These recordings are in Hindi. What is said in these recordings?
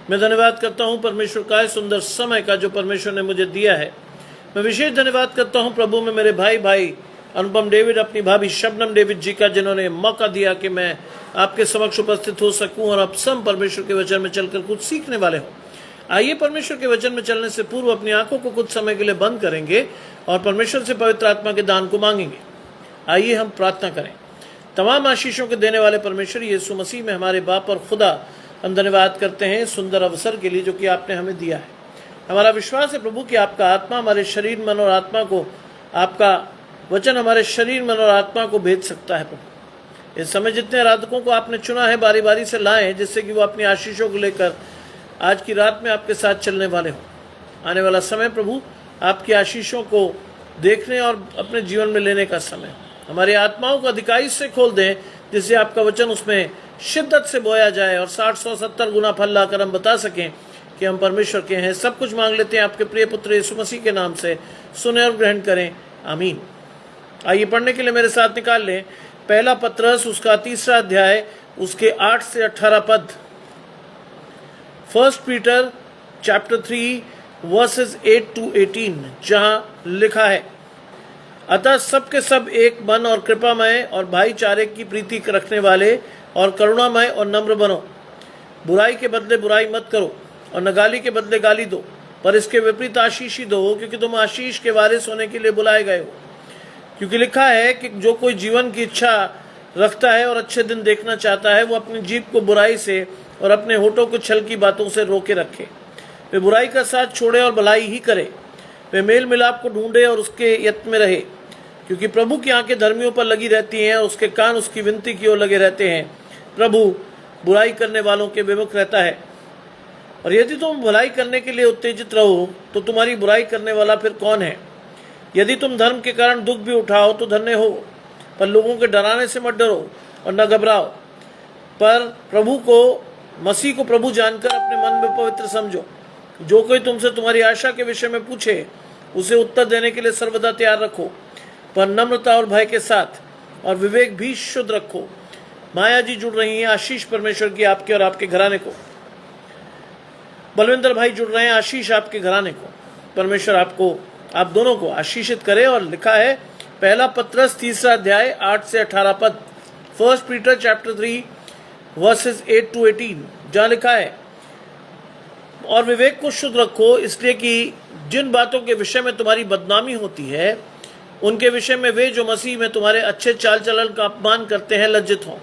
मैं धन्यवाद करता हूँ परमेश्वर का इस सुंदर समय का जो परमेश्वर ने मुझे दिया है। मैं विशेष धन्यवाद करता हूँ प्रभु में मेरे भाई अनुपम डेविड, अपनी भाभी शबनम डेविड जी का, जिन्होंने मौका दिया कि मैं आपके समक्ष उपस्थित हो सकूं और अब सब परमेश्वर के वचन में चलकर कुछ सीखने वाले हों। आइए परमेश्वर के वचन में चलने से पूर्व अपनी आंखों को कुछ समय के लिए बंद करेंगे और परमेश्वर से पवित्र आत्मा के दान को मांगेंगे। आइए हम प्रार्थना करें। तमाम आशीषों के देने वाले परमेश्वर यीशु मसीह में हमारे बाप और खुदा, हम धन्यवाद करते हैं सुंदर अवसर के लिए जो कि आपने हमें दिया है। हमारा विश्वास है प्रभु कि आपका आत्मा हमारे शरीर, मन और आत्मा को, आपका वचन हमारे शरीर, मन और आत्मा को भेज सकता है। प्रभु इस समय जितने आराधकों को आपने चुना है बारी बारी से लाएं, जिससे कि वो अपनी आशीषों को लेकर आज की रात में आपके साथ चलने वाले हों। आने वाला समय प्रभु आपकी आशीषों को देखने और अपने जीवन में लेने का समय। हमारी आत्माओं को अधिकाई से खोल दें, जिससे आपका वचन उसमें शिद्दत से बोया जाए और 60, 100, 70 गुना फल लाकर हम बता सकें कि हम परमेश्वर के हैं। सब कुछ मांग लेते हैं आपके प्रिय पुत्र यीशु मसीह के नाम से, सुने और ग्रहण करें, आमीन। आइए पढ़ने के लिए मेरे साथ निकाल लें पहला पत्रस, उसका 3रा अध्याय, उसके 8 से 18 पद। 1 पीटर चैप्टर 3 वर्सेस 8 to 18, जहां लिखा है, अतः सबके सब एक मन और कृपामय और भाईचारे की प्रीति रखने वाले और करुणामय और नम्र बनो। बुराई के बदले बुराई मत करो और न गाली के बदले गाली दो, पर इसके विपरीत आशीष ही दो, क्योंकि तुम आशीष के वारिस होने के लिए बुलाए गए हो। क्योंकि लिखा है कि जो कोई जीवन की इच्छा रखता है और अच्छे दिन देखना चाहता है, वो अपनी जीभ को बुराई से और अपने होठों को छल की बातों से रोके रखे। वे बुराई का साथ छोड़े और भलाई ही करे। वे मेल मिलाप को ढूंढे और उसके यत्न में रहे, क्योंकि प्रभु की आंखें धर्मियों पर लगी रहती हैं और उसके कान उसकी विनती की ओर लगे रहते हैं। प्रभु बुराई करने वालों के विमुख रहता है। और यदि तुम भलाई करने के लिए उत्तेजित रहो तो तुम्हारी बुराई करने वाला फिर कौन है? यदि तुम धर्म के कारण दुख भी उठाओ तो धन्य हो, पर लोगों के डराने से मत डरो और न घबराओ, पर प्रभु को, मसीह को प्रभु जानकर अपने मन में पवित्र समझो। जो कोई तुमसे तुम्हारी आशा के विषय में पूछे, उसे उत्तर देने के लिए सर्वदा तैयार रखो, पर नम्रता और भय के साथ, और विवेक भी शुद्ध रखो। माया जी जुड़ रही हैं, आशीष परमेश्वर की आपके और आपके घराने को। बलविंदर भाई जुड़ रहे हैं, आशीष आपके घराने को। परमेश्वर आपको, आप दोनों को आशीषित करे। और लिखा है पहला पत्रस 3रा अध्याय 8 से 18 पद, 1 पीटर चैप्टर 3 वर्सेस 8 to 18, जहाँ लिखा है, और विवेक को शुद्ध रखो, इसलिए कि जिन बातों के विषय में तुम्हारी बदनामी होती है, उनके विषय में वे जो मसीह में तुम्हारे अच्छे चाल चलन का अपमान करते हैं लज्जित हों।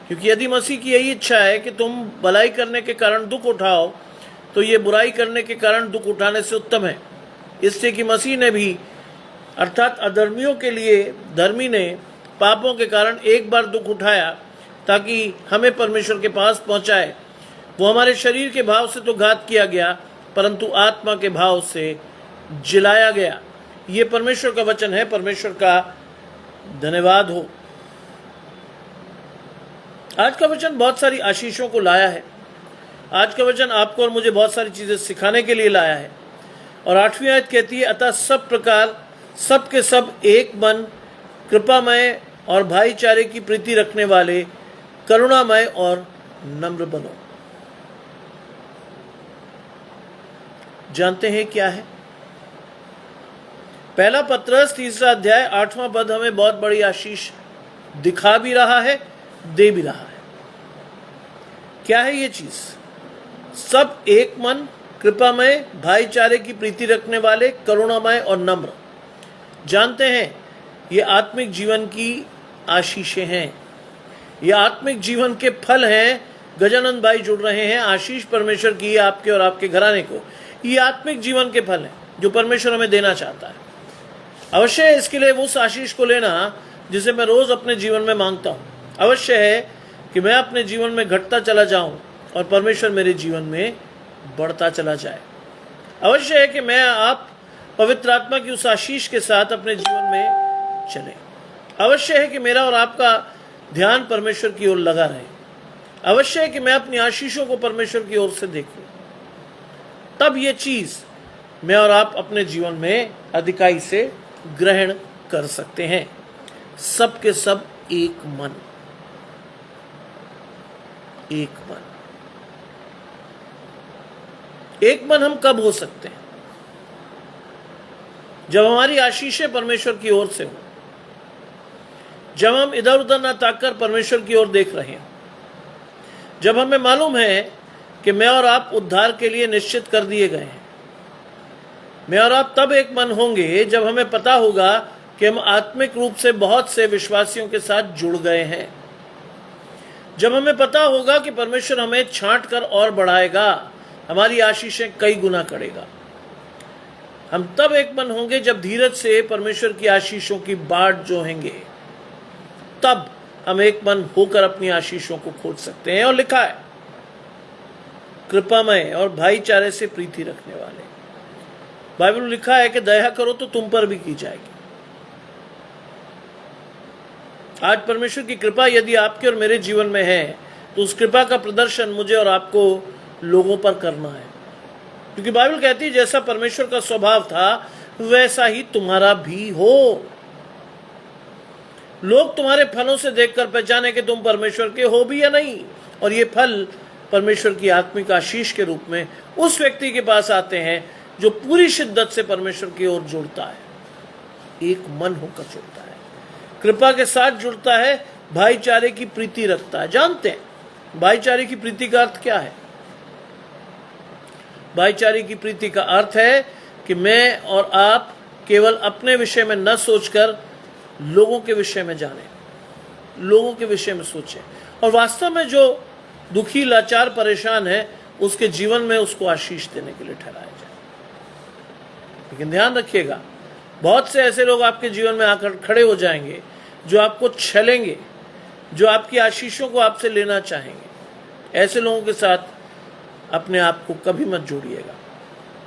क्योंकि यदि मसीह की यही इच्छा है कि तुम भलाई करने के कारण दुख उठाओ, तो ये बुराई करने के कारण दुख उठाने से उत्तम है। इससे कि मसीह ने भी, अर्थात अधर्मियों के लिए धर्मी ने पापों के कारण एक बार दुख उठाया, ताकि हमें परमेश्वर के पास पहुंचाए। वो हमारे शरीर के भाव से तो घात किया गया, परंतु आत्मा के भाव से जिलाया गया। ये परमेश्वर का वचन है। परमेश्वर का धन्यवाद हो। आज का वचन बहुत सारी आशीषों को लाया है। आज का वचन आपको और मुझे बहुत सारी चीजें सिखाने के लिए लाया है। और 8वीं आयत कहती है, अतः सब प्रकार सब के सब एक मन, कृपामय और भाईचारे की प्रीति रखने वाले, करुणामय और नम्र बनो। जानते हैं क्या है? पहला पत्रस 3रा अध्याय 8वां पद हमें बहुत बड़ी आशीष दिखा भी रहा है, दे भी रहा है। क्या है ये चीज? सब एक मन, कृपामय, भाईचारे की प्रीति रखने वाले, करुणामय और नम्र। जानते हैं ये आत्मिक जीवन की आशीषें हैं, ये आत्मिक जीवन के फल हैं। गजानंद भाई जुड़ रहे हैं, आशीष परमेश्वर की आपके और आपके घराने को। ये आत्मिक जीवन के फल हैं जो परमेश्वर हमें देना चाहता है। अवश्य है इसके लिए उस आशीष को लेना जिसे मैं रोज अपने जीवन में मांगता हूँ। अवश्य है कि मैं अपने जीवन में घटता चला जाऊं और परमेश्वर मेरे जीवन में बढ़ता चला जाए। अवश्य है कि मैं आप पवित्र आत्मा की उस आशीष के साथ अपने जीवन में चले। अवश्य है कि मेरा और आपका ध्यान परमेश्वर की ओर लगा रहे। अवश्य है कि मैं अपनी आशीषों को परमेश्वर की ओर से देखूं। तब ये चीज मैं और आप अपने जीवन में अधिकाई से ग्रहण कर सकते हैं। सबके सब एक मन, एक मन। एक मन हम कब हो सकते हैं? जब हमारी आशीषें परमेश्वर की ओर से हो, जब हम इधर उधर ना ताककर परमेश्वर की ओर देख रहे हैं, जब हमें मालूम है कि मैं और आप उद्धार के लिए निश्चित कर दिए गए हैं। मैं और आप तब एक मन होंगे जब हमें पता होगा कि हम आत्मिक रूप से बहुत से विश्वासियों के साथ जुड़ गए हैं, जब हमें पता होगा कि परमेश्वर हमें छांट कर और बढ़ाएगा, हमारी आशीषें कई गुना करेगा। हम तब एक मन होंगे जब धीरज से परमेश्वर की आशीषों की बाट जोहेंगे, तब हम एक मन होकर अपनी आशीषों को खोज सकते हैं। और लिखा है, कृपामय और भाईचारे से प्रीति रखने वाले। बाइबल में लिखा है कि दया करो तो तुम पर भी की जाएगी। आज परमेश्वर की कृपा यदि आपके और मेरे जीवन में है तो उस कृपा का प्रदर्शन मुझे और आपको लोगों पर करना है, क्योंकि बाइबल कहती है जैसा परमेश्वर का स्वभाव था वैसा ही तुम्हारा भी हो। लोग तुम्हारे फलों से देखकर पहचाने कि तुम परमेश्वर के हो भी या नहीं, और ये फल परमेश्वर की आत्मिक आशीष के रूप में उस व्यक्ति के पास आते हैं जो पूरी शिद्दत से परमेश्वर की ओर जुड़ता है, एक मन होकर जुड़ता है, कृपा के साथ जुड़ता है, भाईचारे की प्रीति रखता है। जानते हैं भाईचारे की प्रीति का अर्थ क्या है? भाईचारे की प्रीति का अर्थ है कि मैं और आप केवल अपने विषय में न सोचकर लोगों के विषय में जाने, लोगों के विषय में सोचें, और वास्तव में जो दुखी, लाचार, परेशान है उसके जीवन में उसको आशीष देने के लिए ठहराया जाए। लेकिन ध्यान रखिएगा, बहुत से ऐसे लोग आपके जीवन में आकर खड़े हो जाएंगे जो आपको छलेंगे, जो आपकी आशीषों को आपसे लेना चाहेंगे। ऐसे लोगों के साथ अपने आप को कभी मत जोड़िएगा,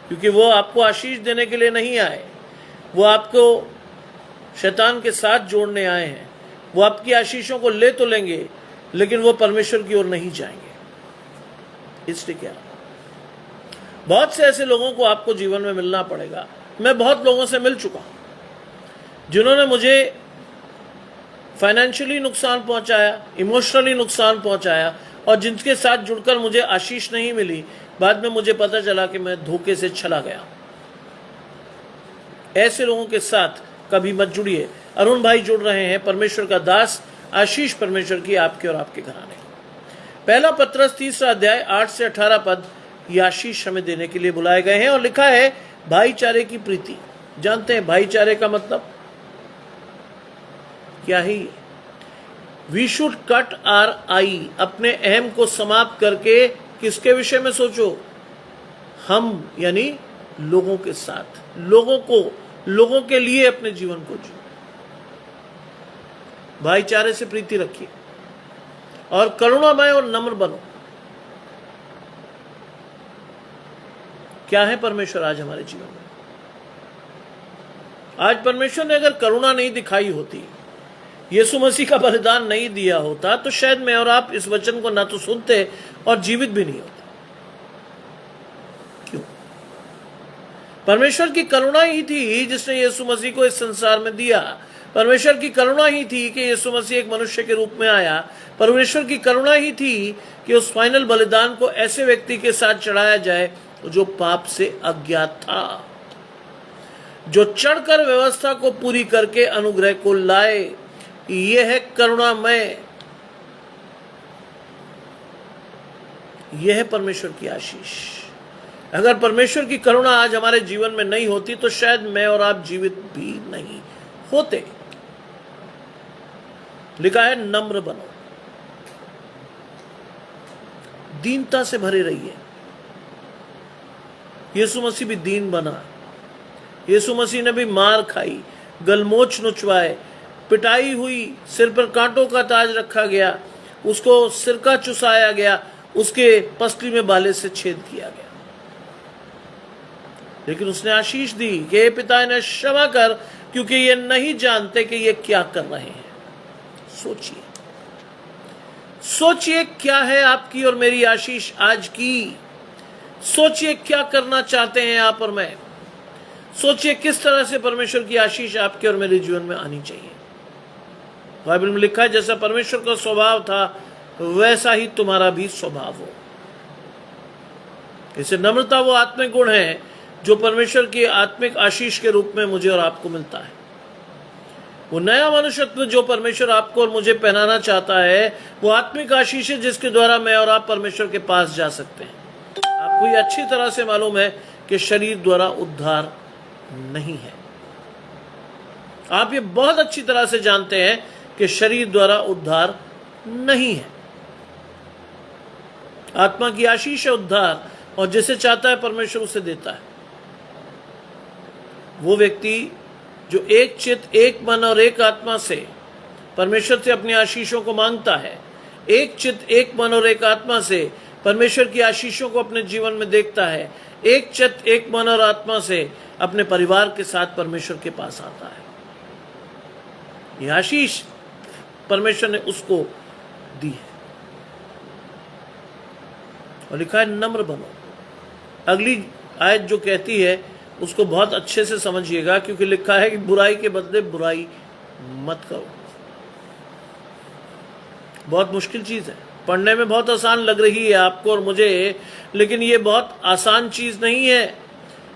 क्योंकि वो आपको आशीष देने के लिए नहीं आए, वो आपको शैतान के साथ जोड़ने आए हैं। वो आपकी आशीषों को ले तो लेंगे लेकिन वो परमेश्वर की ओर नहीं जाएंगे। इसलिए क्या, बहुत से ऐसे लोगों को आपको जीवन में मिलना पड़ेगा। मैं बहुत लोगों से मिल चुका हूं जिन्होंने मुझे फाइनेंशियली नुकसान पहुंचाया, इमोशनली नुकसान पहुंचाया, और जिनके साथ जुड़कर मुझे आशीष नहीं मिली। बाद में मुझे पता चला कि मैं धोखे से चला गया। ऐसे लोगों के साथ कभी मत जुड़िए। अरुण भाई जुड़ रहे हैं, परमेश्वर का दास, आशीष परमेश्वर की आपके और आपके घराने। पहला पत्रस 3 अध्याय 8 से 18 पद, ये आशीष हमें देने के लिए बुलाए गए हैं। और लिखा है भाईचारे की प्रीति। जानते हैं भाईचारे का मतलब क्या है? We should cut our I, अपने अहम को समाप्त करके किसके विषय में सोचो? हम, यानी लोगों के साथ, लोगों के लिए अपने जीवन को जियो। भाईचारे से प्रीति रखिए और करुणामय और नम्र बनो। क्या है परमेश्वर आज हमारे जीवन में? आज परमेश्वर ने अगर करुणा नहीं दिखाई होती, यीशु मसीह का बलिदान नहीं दिया होता, तो शायद मैं और आप इस वचन को ना तो सुनते और जीवित भी नहीं होते। क्यों? परमेश्वर की करुणा ही थी जिसने यीशु मसीह को इस संसार में दिया। परमेश्वर की करुणा ही थी कि यीशु मसीह एक मनुष्य के रूप में आया। परमेश्वर की करुणा ही थी कि उस फाइनल बलिदान को ऐसे व्यक्ति के साथ चढ़ाया जाए जो पाप से अज्ञात था, जो चढ़कर व्यवस्था को पूरी करके अनुग्रह को लाए। यह है करुणामय, यह है परमेश्वर की आशीष। अगर परमेश्वर की करुणा आज हमारे जीवन में नहीं होती तो शायद मैं और आप जीवित भी नहीं होते। लिखा है नम्र बनो, दीनता से भरे रहिए। यीशु मसीह भी दीन बना। यीशु मसीह ने भी मार खाई, गलमोच नुचवाए, पिटाई हुई, सिर पर कांटों का ताज रखा गया, उसको सिरका चुसाया गया, उसके पसली में बाले से छेद किया गया। लेकिन उसने आशीष दी कि हे पिता, इन्हें क्षमा कर, क्योंकि ये नहीं जानते कि ये क्या कर रहे हैं। सोचिए, सोचिए क्या है आपकी और मेरी आशीष आज की। सोचिए क्या करना चाहते हैं आप और मैं। सोचिए किस तरह से परमेश्वर की आशीष आपके और मेरे जीवन में आनी चाहिए। बाइबल में लिखा है जैसा परमेश्वर का स्वभाव था वैसा ही तुम्हारा भी स्वभाव हो। इसे नम्रता वो आत्मिक गुण है जो परमेश्वर की आत्मिक आशीष के रूप में मुझे और आपको मिलता है। वो नया मनुष्यत्व जो परमेश्वर आपको और मुझे पहनाना चाहता है, वो आत्मिक आशीष है जिसके द्वारा मैं और आप परमेश्वर के पास जा सकते हैं। आपको ये अच्छी तरह से मालूम है कि शरीर द्वारा उद्धार नहीं है। आप ये बहुत अच्छी तरह से जानते हैं कि शरीर द्वारा उद्धार नहीं है। आत्मा की आशीष है उद्धार, और जिसे चाहता है परमेश्वर उसे देता है। वो व्यक्ति जो एक चित्त, एक मन और एक आत्मा से परमेश्वर से अपनी आशीषों को मांगता है, एक चित्त, एक मन और एक आत्मा से परमेश्वर की आशीषों को अपने जीवन में देखता है, एक चित्त, एक मन और आत्मा से अपने परिवार के साथ परमेश्वर के पास आता है। यह आशीष परमेश्वर ने उसको दी है। और लिखा है नम्र बनो। अगली आयत जो कहती है उसको बहुत अच्छे से समझिएगा, क्योंकि लिखा है कि बुराई के बदले बुराई मत करो। बहुत मुश्किल चीज है, पढ़ने में बहुत आसान लग रही है आपको और मुझे, लेकिन ये बहुत आसान चीज नहीं है,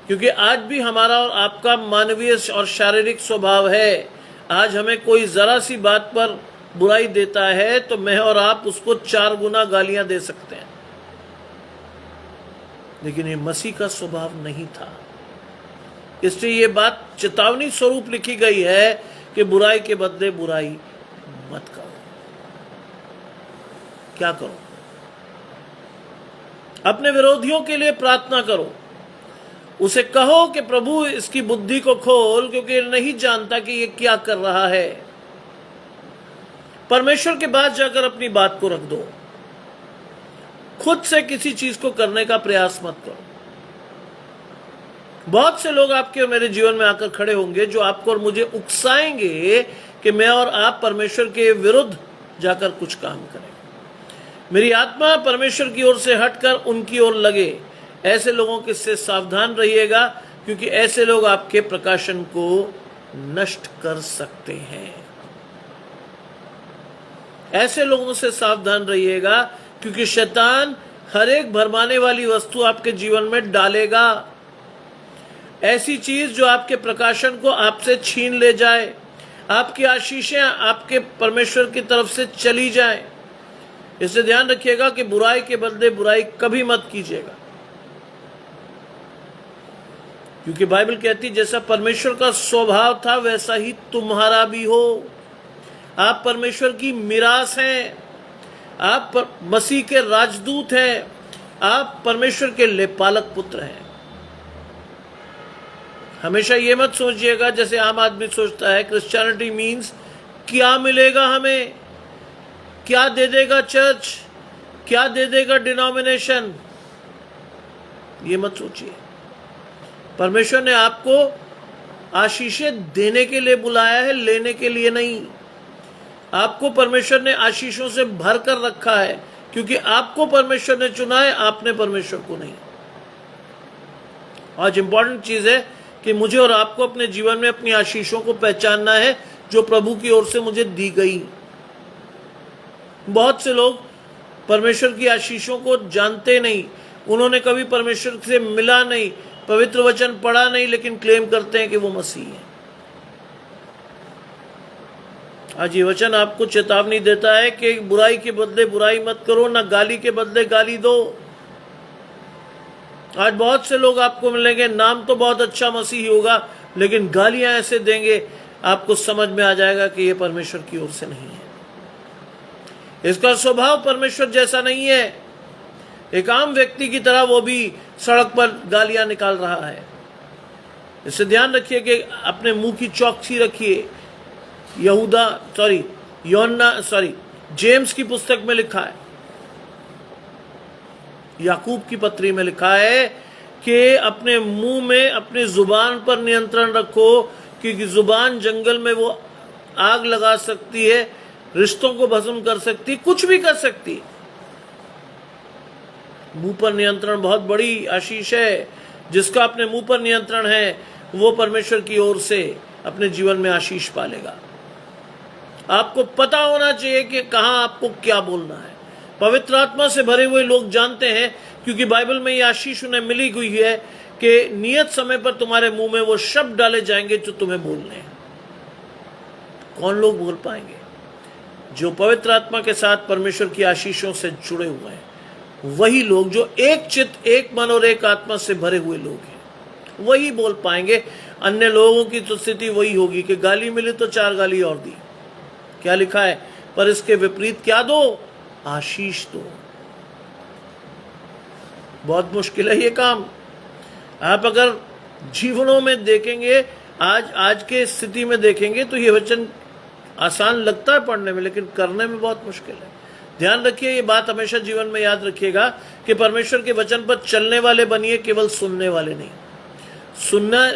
क्योंकि आज भी हमारा और आपका मानवीय और शारीरिक स्वभाव है। आज हमें कोई जरा सी बात पर बुराई देता है तो मैं और आप उसको 4 गुना गालियां दे सकते हैं, लेकिन ये मसीह का स्वभाव नहीं था। इसलिए ये बात चेतावनी स्वरूप लिखी गई है कि बुराई के बदले बुराई मत करो। क्या करो? अपने विरोधियों के लिए प्रार्थना करो। उसे कहो कि प्रभु इसकी बुद्धि को खोल, क्योंकि ये नहीं जानता कि ये क्या कर रहा है। परमेश्वर के पास जाकर अपनी बात को रख दो। खुद से किसी चीज को करने का प्रयास मत करो। बहुत से लोग आपके और मेरे जीवन में आकर खड़े होंगे जो आपको और मुझे उकसाएंगे कि मैं और आप परमेश्वर के विरुद्ध जाकर कुछ काम करें। मेरी आत्मा परमेश्वर की ओर से हटकर उनकी ओर लगे। ऐसे लोगों के से सावधान रहिएगा, क्योंकि ऐसे लोग आपके प्रकाशन को नष्ट कर सकते हैं। ऐसे लोगों से सावधान रहिएगा, क्योंकि शैतान हर एक भरमाने वाली वस्तु आपके जीवन में डालेगा। ऐसी चीज जो आपके प्रकाशन को आपसे छीन ले जाए, आपकी आशीषें आपके परमेश्वर की तरफ से चली जाए। इससे ध्यान रखिएगा कि बुराई के बदले बुराई कभी मत कीजिएगा, क्योंकि बाइबल कहती है जैसा परमेश्वर का स्वभाव था वैसा ही तुम्हारा भी हो। आप परमेश्वर की मिरास हैं, आप मसीह के राजदूत हैं, आप परमेश्वर के लेपालक पुत्र हैं। हमेशा ये मत सोचिएगा जैसे आम आदमी सोचता है क्रिश्चियनिटी मीन्स क्या मिलेगा हमें, क्या दे देगा चर्च, क्या दे देगा डिनोमिनेशन। ये मत सोचिए। परमेश्वर ने आपको आशीषें देने के लिए बुलाया है, लेने के लिए नहीं। आपको परमेश्वर ने आशीषों से भर कर रखा है, क्योंकि आपको परमेश्वर ने चुना है, आपने परमेश्वर को नहीं। आज इंपॉर्टेंट चीज है कि मुझे और आपको अपने जीवन में अपनी आशीषों को पहचानना है जो प्रभु की ओर से मुझे दी गई। बहुत से लोग परमेश्वर की आशीषों को जानते नहीं, उन्होंने कभी परमेश्वर से मिला नहीं, पवित्र वचन पढ़ा नहीं, लेकिन क्लेम करते हैं कि वो मसीह है। आज ये वचन आपको चेतावनी देता है कि बुराई के बदले बुराई मत करो, ना गाली के बदले गाली दो। आज बहुत से लोग आपको मिलेंगे, नाम तो बहुत अच्छा मसीही होगा, लेकिन गालियां ऐसे देंगे आपको समझ में आ जाएगा कि ये परमेश्वर की ओर से नहीं है। इसका स्वभाव परमेश्वर जैसा नहीं है। एक आम व्यक्ति की तरह वो भी सड़क पर गालियां निकाल रहा है। इससे ध्यान रखिए कि अपने मुंह की चौकसी रखिए। जेम्स की पुस्तक में लिखा है, याकूब की पत्री में लिखा है कि अपने मुंह में, अपनी जुबान पर नियंत्रण रखो, क्योंकि जुबान जंगल में वो आग लगा सकती है, रिश्तों को भस्म कर सकती, कुछ भी कर सकती। मुंह पर नियंत्रण बहुत बड़ी आशीष है। जिसका अपने मुंह पर नियंत्रण है वो परमेश्वर की ओर से अपने जीवन में आशीष पालेगा। आपको पता होना चाहिए कि कहां आपको क्या बोलना है। पवित्र आत्मा से भरे हुए लोग जानते हैं क्योंकि बाइबल में ये आशीष उन्हें मिली हुई है कि नियत समय पर तुम्हारे मुंह में वो शब्द डाले जाएंगे जो तुम्हें बोलने हैं। कौन लोग बोल पाएंगे? जो पवित्र आत्मा के साथ परमेश्वर की आशीषों से जुड़े हुए हैं, वही लोग जो एक चित्त, एक मन और एक आत्मा से भरे हुए लोग हैं, वही बोल पाएंगे। अन्य लोगों की तो स्थिति वही होगी कि गाली मिली तो 4 गाली और दी। क्या लिखा है? पर इसके विपरीत क्या दो? आशीष दो। बहुत मुश्किल है ये काम। आप अगर जीवनों में देखेंगे, आज के स्थिति में देखेंगे तो ये वचन आसान लगता है पढ़ने में, लेकिन करने में बहुत मुश्किल है। ध्यान रखिए, ये बात हमेशा जीवन में याद रखिएगा कि परमेश्वर के वचन पर चलने वाले बनिए, केवल सुनने वाले नहीं।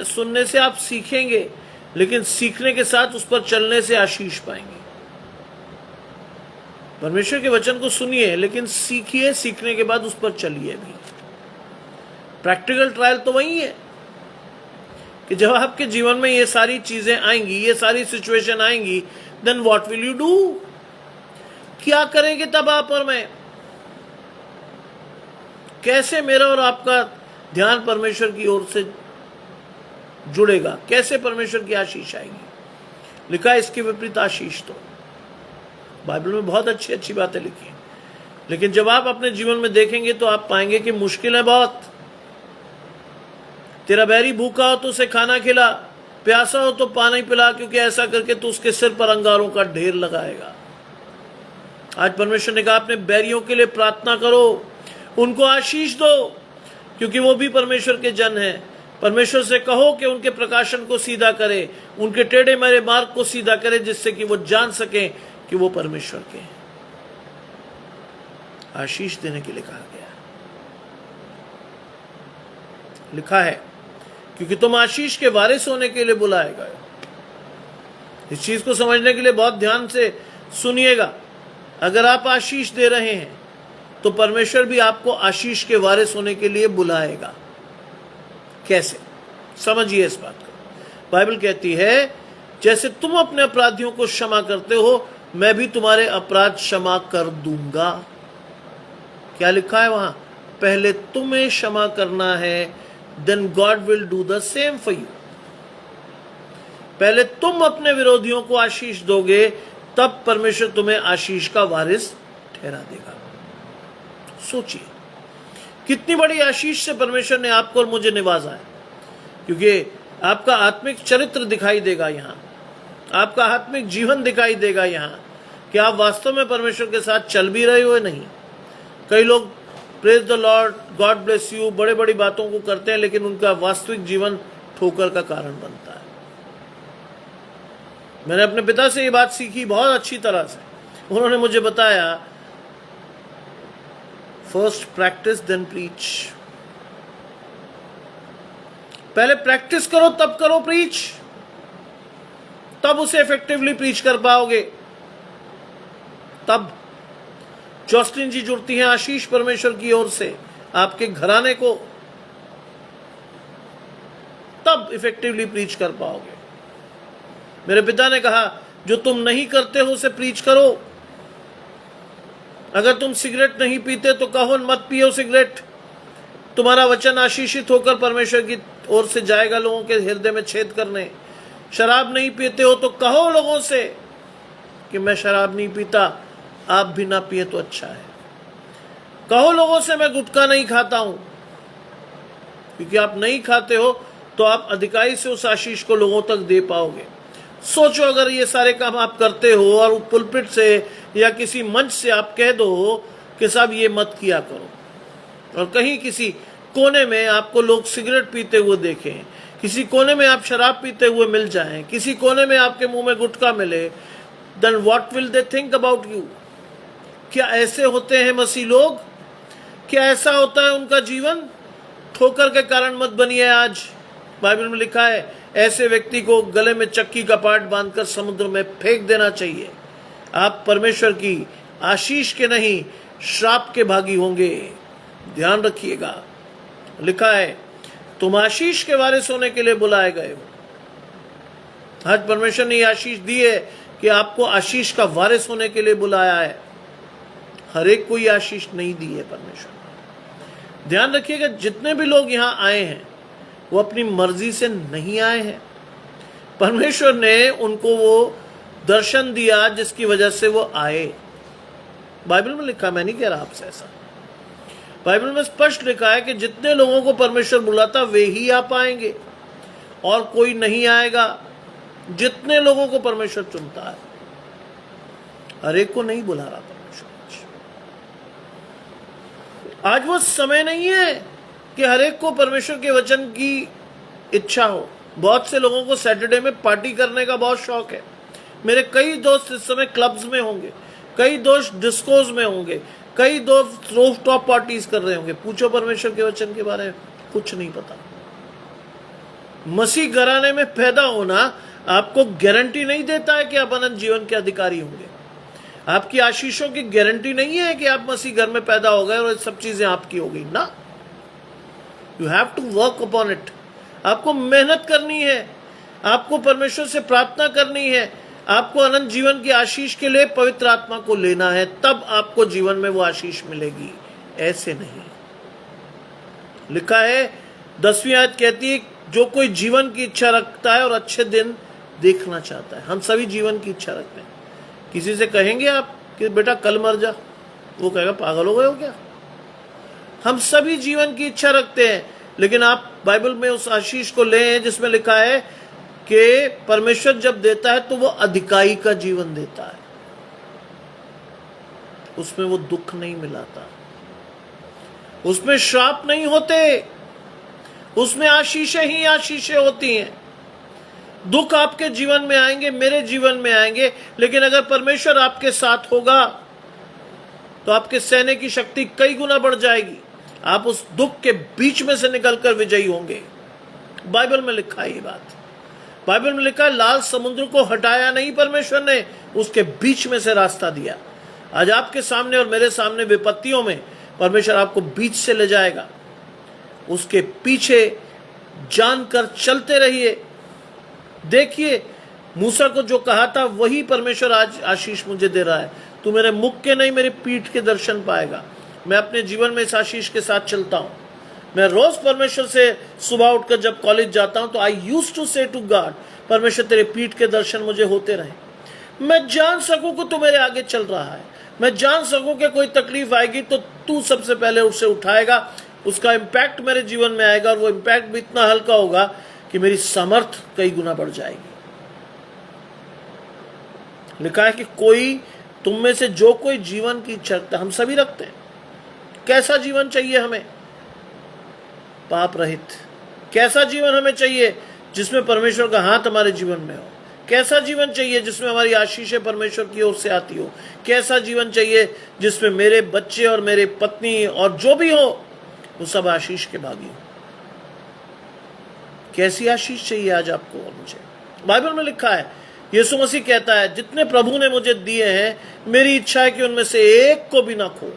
सुनने से आप सीखेंगे, लेकिन सीखने के साथ उस पर चलने से आशीष पाएंगे। परमेश्वर के वचन को सुनिए, लेकिन सीखिए, सीखने के बाद उस पर चलिए भी। प्रैक्टिकल ट्रायल तो वही है कि जब आपके जीवन में ये सारी चीजें आएंगी, ये सारी सिचुएशन आएंगी, then what will you do? क्या करेंगे तब आप और मैं? कैसे मेरा और आपका ध्यान परमेश्वर की ओर से जुड़ेगा? कैसे परमेश्वर की आशीष आएगी? लिखा है इसके विपरीत आशीष दो। बाइबल में बहुत अच्छी अच्छी बातें लिखी हैं, लेकिन जब आप अपने जीवन में देखेंगे तो आप पाएंगे कि मुश्किल है बहुत। तेरा बैरी भूखा हो तो उसे खाना खिला, प्यासा हो तो पानी पिला, क्योंकि ऐसा करके तो उसके सिर पर अंगारों का ढेर लगाएगा। आज परमेश्वर ने कहा अपने बैरियों के लिए प्रार्थना करो, उनको आशीष दो, क्योंकि वो भी परमेश्वर के जन हैं। परमेश्वर से कहो कि उनके प्रकाशन को सीधा करे, उनके टेढ़े मेढ़े मार्ग को सीधा करे, जिससे कि वो जान सकें कि वो परमेश्वर के हैं। आशीष देने के लिए कहा गया, लिखा है क्योंकि तुम आशीष के वारिस होने के लिए बुलाए गए। इस चीज को समझने के लिए बहुत ध्यान से सुनिएगा। अगर आप आशीष दे रहे हैं तो परमेश्वर भी आपको आशीष के वारिस होने के लिए बुलाएगा। कैसे? समझिए इस बात को। बाइबल कहती है जैसे तुम अपने अपराधियों को क्षमा करते हो, मैं भी तुम्हारे अपराध क्षमा कर दूंगा। क्या लिखा है वहां? पहले तुम्हें क्षमा करना है, then God will do the same for you। पहले तुम अपने विरोधियों को आशीष दोगे, तब परमेश्वर तुम्हें आशीष का वारिस ठहरा देगा। सोचिए कितनी बड़ी आशीष से परमेश्वर ने आपको और मुझे निवाजा है, क्योंकि आपका आत्मिक चरित्र दिखाई देगा यहां, आपका आत्मिक जीवन दिखाई देगा यहां कि आप वास्तव में परमेश्वर के साथ चल भी रहे हो या नहीं। कई लोग praise the Lord, God bless you, बड़े बड़ी बातों को करते हैं, लेकिन उनका वास्तविक जीवन ठोकर का कारण बनता है। मैंने अपने पिता से ये बात सीखी बहुत अच्छी तरह से। उन्होंने मुझे बताया, फर्स्ट प्रैक्टिस देन प्रीच। पहले प्रैक्टिस करो तब करो प्रीच, तब उसे इफेक्टिवली प्रीच कर पाओगे। तब जॉस्टिन जी जुड़ती हैं आशीष परमेश्वर की ओर से आपके घराने को, तब इफेक्टिवली प्रीच कर पाओगे। मेरे पिता ने कहा जो तुम नहीं करते हो उसे प्रीच करो। अगर तुम सिगरेट नहीं पीते तो कहो मत पियो सिगरेट। तुम्हारा वचन आशीषित होकर परमेश्वर की ओर से जाएगा लोगों के हृदय में छेद करने। शराब नहीं पीते हो तो कहो लोगों से कि मैं शराब नहीं पीता, आप भी ना पिए तो अच्छा है। कहो लोगों से मैं गुटखा नहीं खाता हूं, क्योंकि आप नहीं खाते हो तो आप अधिकारी से उस आशीष को लोगों तक दे पाओगे। सोचो अगर ये सारे काम आप करते हो और पुलपिट से या किसी मंच से आप कह दो कि साहब ये मत किया करो, और कहीं किसी कोने में आपको लोग सिगरेट पीते हुए देखें, किसी कोने में आप शराब पीते हुए मिल जाएं, किसी कोने में आपके मुंह में गुटखा मिले, then what will they think about you? क्या ऐसे होते हैं मसीह लोग? क्या ऐसा होता है उनका जीवन? ठोकर के कारण मत बनिए। आज बाइबल में लिखा है ऐसे व्यक्ति को गले में चक्की का पाट बांधकर समुद्र में फेंक देना चाहिए। आप परमेश्वर की आशीष के नहीं श्राप के भागी होंगे। ध्यान रखिएगा, लिखा है तुम आशीष के वारिस होने के लिए बुलाए गए हो। आज परमेश्वर ने आशीष दी है कि आपको आशीष का वारिस होने के लिए बुलाया है। हर एक को ये आशीष नहीं दी है परमेश्वर ने। ध्यान रखिएगा, जितने भी लोग यहां आए हैं वो अपनी मर्जी से नहीं आए हैं। परमेश्वर ने उनको वो दर्शन दिया जिसकी वजह से वो आए। बाइबल में लिखा, मैं नहीं कह रहा आपसे ऐसा, बाइबल में स्पष्ट लिखा है कि जितने लोगों को परमेश्वर बुलाता वे ही आ पाएंगे और कोई नहीं आएगा। जितने लोगों को परमेश्वर चुनता है, हर एक को नहीं बुला रहा परमेश्वर। आज वो समय नहीं है कि हर एक को परमेश्वर के वचन की इच्छा हो। बहुत से लोगों को सैटरडे में पार्टी करने का बहुत शौक है। मेरे कई दोस्त इस समय क्लब्स में होंगे, कई दोस्त डिस्कोज में होंगे, कई दोस्त रूफ टॉप पार्टीज कर रहे होंगे। पूछो परमेश्वर के वचन के बारे में, कुछ नहीं पता। मसीह घराने में पैदा होना आपको गारंटी नहीं देता है कि आप अनंत जीवन के अधिकारी होंगे। आपकी आशीषों की गारंटी नहीं है कि आप मसीह घर में पैदा हो गए और सब चीजें आपकी हो गई ना। You have to work upon it. आपको मेहनत करनी है, आपको परमेश्वर से प्रार्थना करनी है, आपको अनंत जीवन की आशीष के लिए पवित्र आत्मा को लेना है, तब आपको जीवन में वो आशीष मिलेगी, ऐसे नहीं। लिखा है 10वीं आयत कहती है, जो कोई जीवन की इच्छा रखता है और अच्छे दिन देखना चाहता है। हम सभी जीवन की इच्छा रखते हैं। किसी से कहेंगे आप कि बेटा कल मर जा, वो कहेगा पागल हो गए हो क्या। हम सभी जीवन की इच्छा रखते हैं, लेकिन आप बाइबल में उस आशीष को लें जिसमें लिखा है कि परमेश्वर जब देता है तो वो अधिकारी का जीवन देता है, उसमें वो दुख नहीं मिलाता, उसमें श्राप नहीं होते, उसमें आशीषें ही आशीषें होती हैं। दुख आपके जीवन में आएंगे, मेरे जीवन में आएंगे, लेकिन अगर परमेश्वर आपके साथ होगा तो आपके सहने की शक्ति कई गुना बढ़ जाएगी। आप उस दुख के बीच में से निकलकर विजयी होंगे। बाइबल में लिखा है ये बात। बाइबल में लिखा है, लाल समुद्र को हटाया नहीं परमेश्वर ने, उसके बीच में से रास्ता दिया। आज आपके सामने और मेरे सामने विपत्तियों में परमेश्वर आपको बीच से ले जाएगा। उसके पीछे जानकर चलते रहिए। देखिए, मूसा को जो कहा था वही परमेश्वर आज आशीष मुझे दे रहा है। तू मेरे मुख के नहीं, मेरी पीठ के दर्शन पाएगा। मैं अपने जीवन में इस आशीष के साथ चलता हूं। मैं रोज परमेश्वर से सुबह उठकर जब कॉलेज जाता हूं तो आई यूज्ड टू से टू गॉड, परमेश्वर तेरे पीठ के दर्शन मुझे होते रहे। मैं जान सकूं कि तू मेरे आगे चल रहा है। मैं जान सकूं कि कोई तकलीफ आएगी तो तू सबसे पहले उससे उठाएगा, उसका इम्पैक्ट मेरे जीवन में आएगा और वो इम्पैक्ट भी इतना हल्का होगा कि मेरी समर्थ कई गुना बढ़ जाएगी। लिखा है कि कोई तुम में से जो कोई जीवन की इच्छा रखता है, हम सभी रखते हैं। कैसा जीवन चाहिए हमें? पाप रहित। कैसा जीवन हमें चाहिए? जिसमें परमेश्वर का हाथ हमारे जीवन में हो। कैसा जीवन चाहिए? जिसमें हमारी आशीषें परमेश्वर की ओर से आती हो। कैसा जीवन चाहिए? जिसमें मेरे बच्चे और मेरे पत्नी और जो भी हो वो सब आशीष के भागी हो। कैसी आशीष चाहिए आज आपको और मुझे? बाइबल में लिखा है, यीशु मसीह कहता है, जितने प्रभु ने मुझे दिए हैं मेरी इच्छा है कि उनमें से एक को भी ना खो।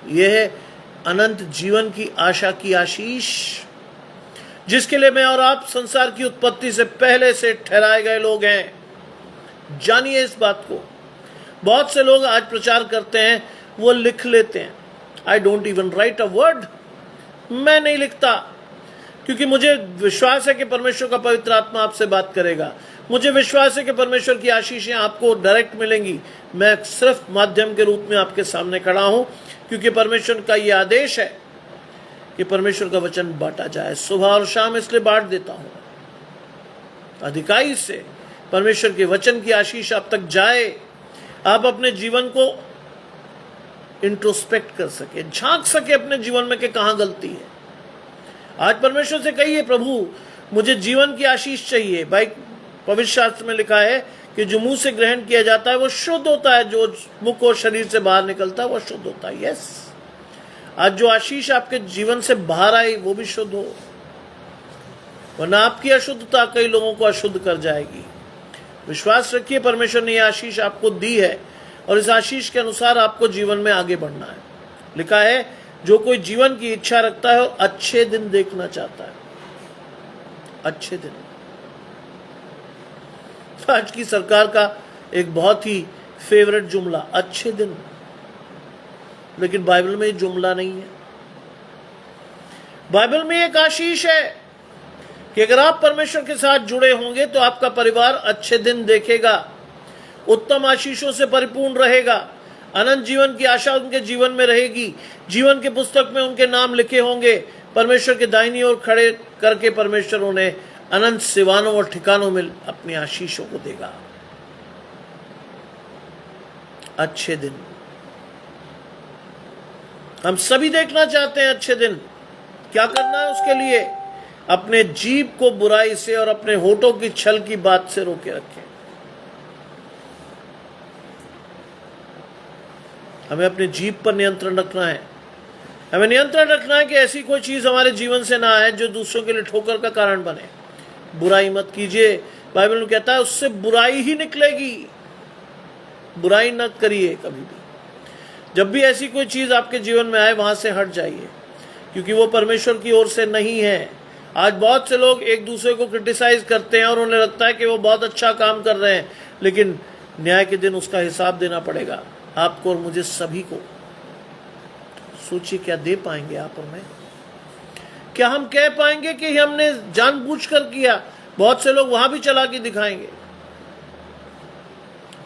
यह है अनंत जीवन की आशा की आशीष, जिसके लिए मैं और आप संसार की उत्पत्ति से पहले से ठहराए गए लोग हैं। जानिए इस बात को। बहुत से लोग आज प्रचार करते हैं, वो लिख लेते हैं। I don't even right a word. मैं नहीं लिखता, क्योंकि मुझे विश्वास है कि परमेश्वर का पवित्र आत्मा आपसे बात करेगा। मुझे विश्वास है कि परमेश्वर की आशीषें आपको डायरेक्ट मिलेंगी। मैं सिर्फ माध्यम के रूप में आपके सामने खड़ा हूं, क्योंकि परमेश्वर का यह आदेश है कि परमेश्वर का वचन बांटा जाए। सुबह और शाम इसलिए बांट देता हूं, अधिकारी से परमेश्वर के वचन की आशीष आप तक जाए, आप अपने जीवन को इंट्रोस्पेक्ट कर सके, झांक सके अपने जीवन में कि कहां गलती है। आज परमेश्वर से कहिए, प्रभु मुझे जीवन की आशीष चाहिए। भाई, पवित्र शास्त्र में लिखा है कि जो मुंह से ग्रहण किया जाता है वो शुद्ध होता है, जो मुख और शरीर से बाहर निकलता है वो शुद्ध होता है। यस, आज जो आशीष आपके जीवन से बाहर आई वो भी शुद्ध हो, वरना आपकी अशुद्धता कई लोगों को अशुद्ध कर जाएगी। विश्वास रखिए, परमेश्वर ने यह आशीष आपको दी है और इस आशीष के अनुसार आपको जीवन में आगे बढ़ना है। लिखा है, जो कोई जीवन की इच्छा रखता है और अच्छे दिन देखना चाहता है। अच्छे दिन। आज की सरकार का एक बहुत ही फेवरेट जुमला, अच्छे दिन, लेकिन बाइबल में ये जुमला नहीं है। बाइबल में एक आशीष है कि अगर आप परमेश्वर के साथ जुड़े होंगे तो आपका परिवार अच्छे दिन देखेगा, उत्तम आशीषों से परिपूर्ण रहेगा, अनंत जीवन की आशा उनके जीवन में रहेगी, जीवन के पुस्तक में उनके नाम लिखे होंगे, परमेश्वर के दाहिनी ओर खड़े करके परमेश्वर उन्हें अनंत सिवानों और ठिकानों में अपनी आशीषों को देगा। अच्छे दिन हम सभी देखना चाहते हैं। अच्छे दिन क्या करना है उसके लिए? अपने जीभ को बुराई से और अपने होठों की छल की बात से रोके रखें। हमें अपने जीभ पर नियंत्रण रखना है। हमें नियंत्रण रखना है कि ऐसी कोई चीज हमारे जीवन से ना आए जो दूसरों के लिए ठोकर का कारण बने। बुराई मत कीजिए, बाइबल में कहता है उससे बुराई ही निकलेगी। बुराई न करिए कभी भी। जब भी ऐसी कोई चीज आपके जीवन में आए वहां से हट जाइए, क्योंकि वो परमेश्वर की ओर से नहीं है। आज बहुत से लोग एक दूसरे को क्रिटिसाइज करते हैं और उन्हें लगता है कि वो बहुत अच्छा काम कर रहे हैं, लेकिन न्याय के दिन उसका हिसाब देना पड़ेगा आपको और मुझे सभी को। सोचिए, क्या दे पाएंगे आप और मैं? क्या हम कह पाएंगे कि हमने जानबूझकर किया? बहुत से लोग वहां भी चालाकी दिखाएंगे,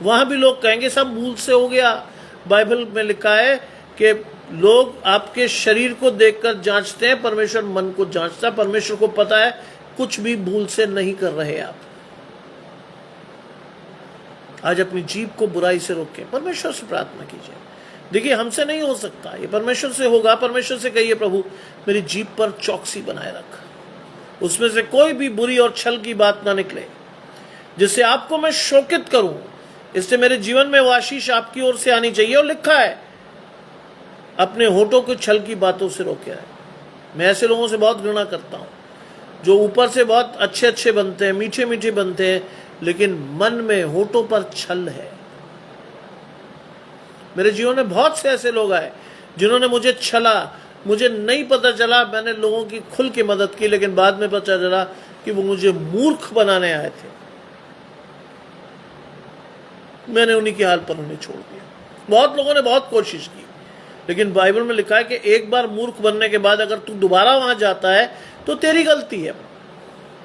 वहां भी लोग कहेंगे सब भूल से हो गया। बाइबल में लिखा है कि लोग आपके शरीर को देखकर जांचते हैं, परमेश्वर मन को जांचता है। परमेश्वर को पता है कुछ भी भूल से नहीं कर रहे आप। आज अपनी जीभ को बुराई से रोकें, परमेश्वर से प्रार्थना कीजिए। देखिए, हमसे नहीं हो सकता, ये परमेश्वर से होगा। परमेश्वर से कहिए, प्रभु मेरी जीभ पर चौकसी बनाए रख, उसमें से कोई भी बुरी और छल की बात ना निकले जिससे आपको मैं शोकित करूं। इससे मेरे जीवन में वो आशीष आपकी ओर से आनी चाहिए। और लिखा है अपने होठों को छल की बातों से रोके है। मैं ऐसे लोगों से बहुत घृणा करता हूं जो ऊपर से बहुत अच्छे अच्छे बनते हैं, मीठे मीठे बनते हैं, लेकिन मन में होठों पर छल है। मेरे जीवन में बहुत से ऐसे लोग आए जिन्होंने मुझे छला। मुझे नहीं पता चला, मैंने लोगों की खुल के मदद की, लेकिन बाद में पता चला कि वो मुझे मूर्ख बनाने आए थे। मैंने उन्हीं के हाल पर उन्हें छोड़ दिया। बहुत लोगों ने बहुत कोशिश की, लेकिन बाइबल में लिखा है कि एक बार मूर्ख बनने के बाद अगर तू दोबारा वहां जाता है तो तेरी गलती है।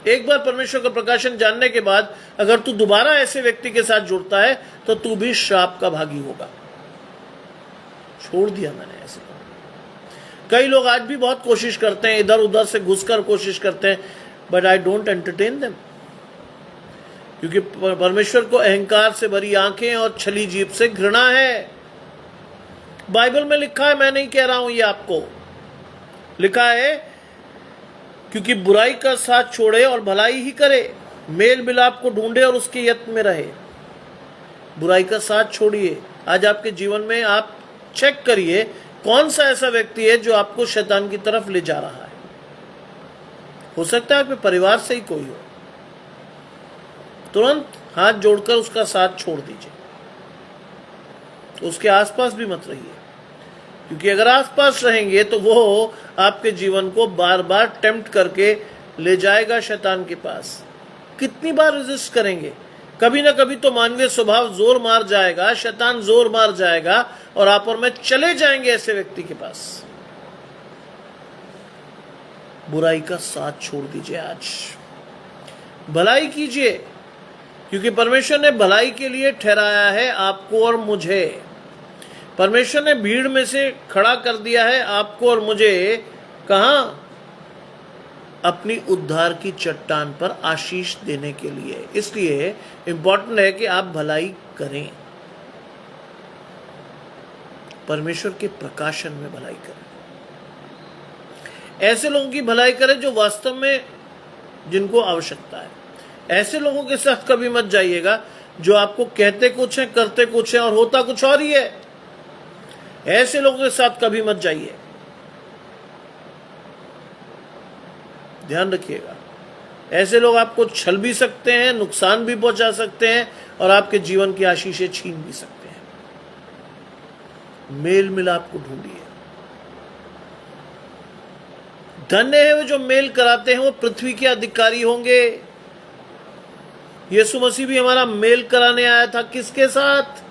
एक बार परमेश्वर का प्रकाशन जानने के बाद अगर तू दोबारा ऐसे व्यक्ति के साथ जुड़ता है तो तू भी श्राप का भागी होगा। छोड़ दिया मैंने ऐसे। कई लोग आज भी बहुत कोशिश करते हैं, इधर उधर से घुसकर कोशिश करते हैं, but I don't entertain them, क्योंकि परमेश्वर को अहंकार से भरी आंखें और छली जीभ से घृणा है। बाइबल में लिखा है, मैं नहीं कह रहा हूं ये आपको, लिखा है क्योंकि बुराई का साथ छोड़े और भलाई ही करे, मेल मिलाप को ढूंढे और उसके यत्न में रहे। बुराई का साथ छोड़िए। आज आपके जीवन में आप चेक करिए कौन सा ऐसा व्यक्ति है जो आपको शैतान की तरफ ले जा रहा है। हो सकता है आपके परिवार से ही कोई हो, तुरंत हाथ जोड़कर उसका साथ छोड़ दीजिए, उसके आसपास भी मत रहिए, क्योंकि अगर आसपास रहेंगे तो वो आपके जीवन को बार बार टेम्प्ट करके ले जाएगा शैतान के पास। कितनी बार रेजिस्ट करेंगे? कभी ना कभी तो मानवीय स्वभाव जोर मार जाएगा, शैतान जोर मार जाएगा और आप और मैं चले जाएंगे ऐसे व्यक्ति के पास। बुराई का साथ छोड़ दीजिए, आज भलाई कीजिए, क्योंकि परमेश्वर ने भलाई के लिए ठहराया है आपको और मुझे। परमेश्वर ने भीड़ में से खड़ा कर दिया है आपको और मुझे। कहां? अपनी उद्धार की चट्टान पर आशीष देने के लिए। इसलिए इंपॉर्टेंट है कि आप भलाई करें, परमेश्वर के प्रकाशन में भलाई करें। ऐसे लोगों की भलाई करें जो वास्तव में जिनको आवश्यकता है। ऐसे लोगों के साथ कभी मत जाइएगा जो आपको कहते कुछ है, करते कुछ है और होता कुछ और ही है। ऐसे लोगों के साथ कभी मत जाइए, ध्यान रखिएगा। ऐसे लोग आपको छल भी सकते हैं, नुकसान भी पहुंचा सकते हैं और आपके जीवन की आशीषें छीन भी सकते हैं। मेल मिलाप को ढूंढिए। धन्य है वे जो मेल कराते हैं, वो पृथ्वी के अधिकारी होंगे। यीशु मसीह भी हमारा मेल कराने आया था। किसके साथ?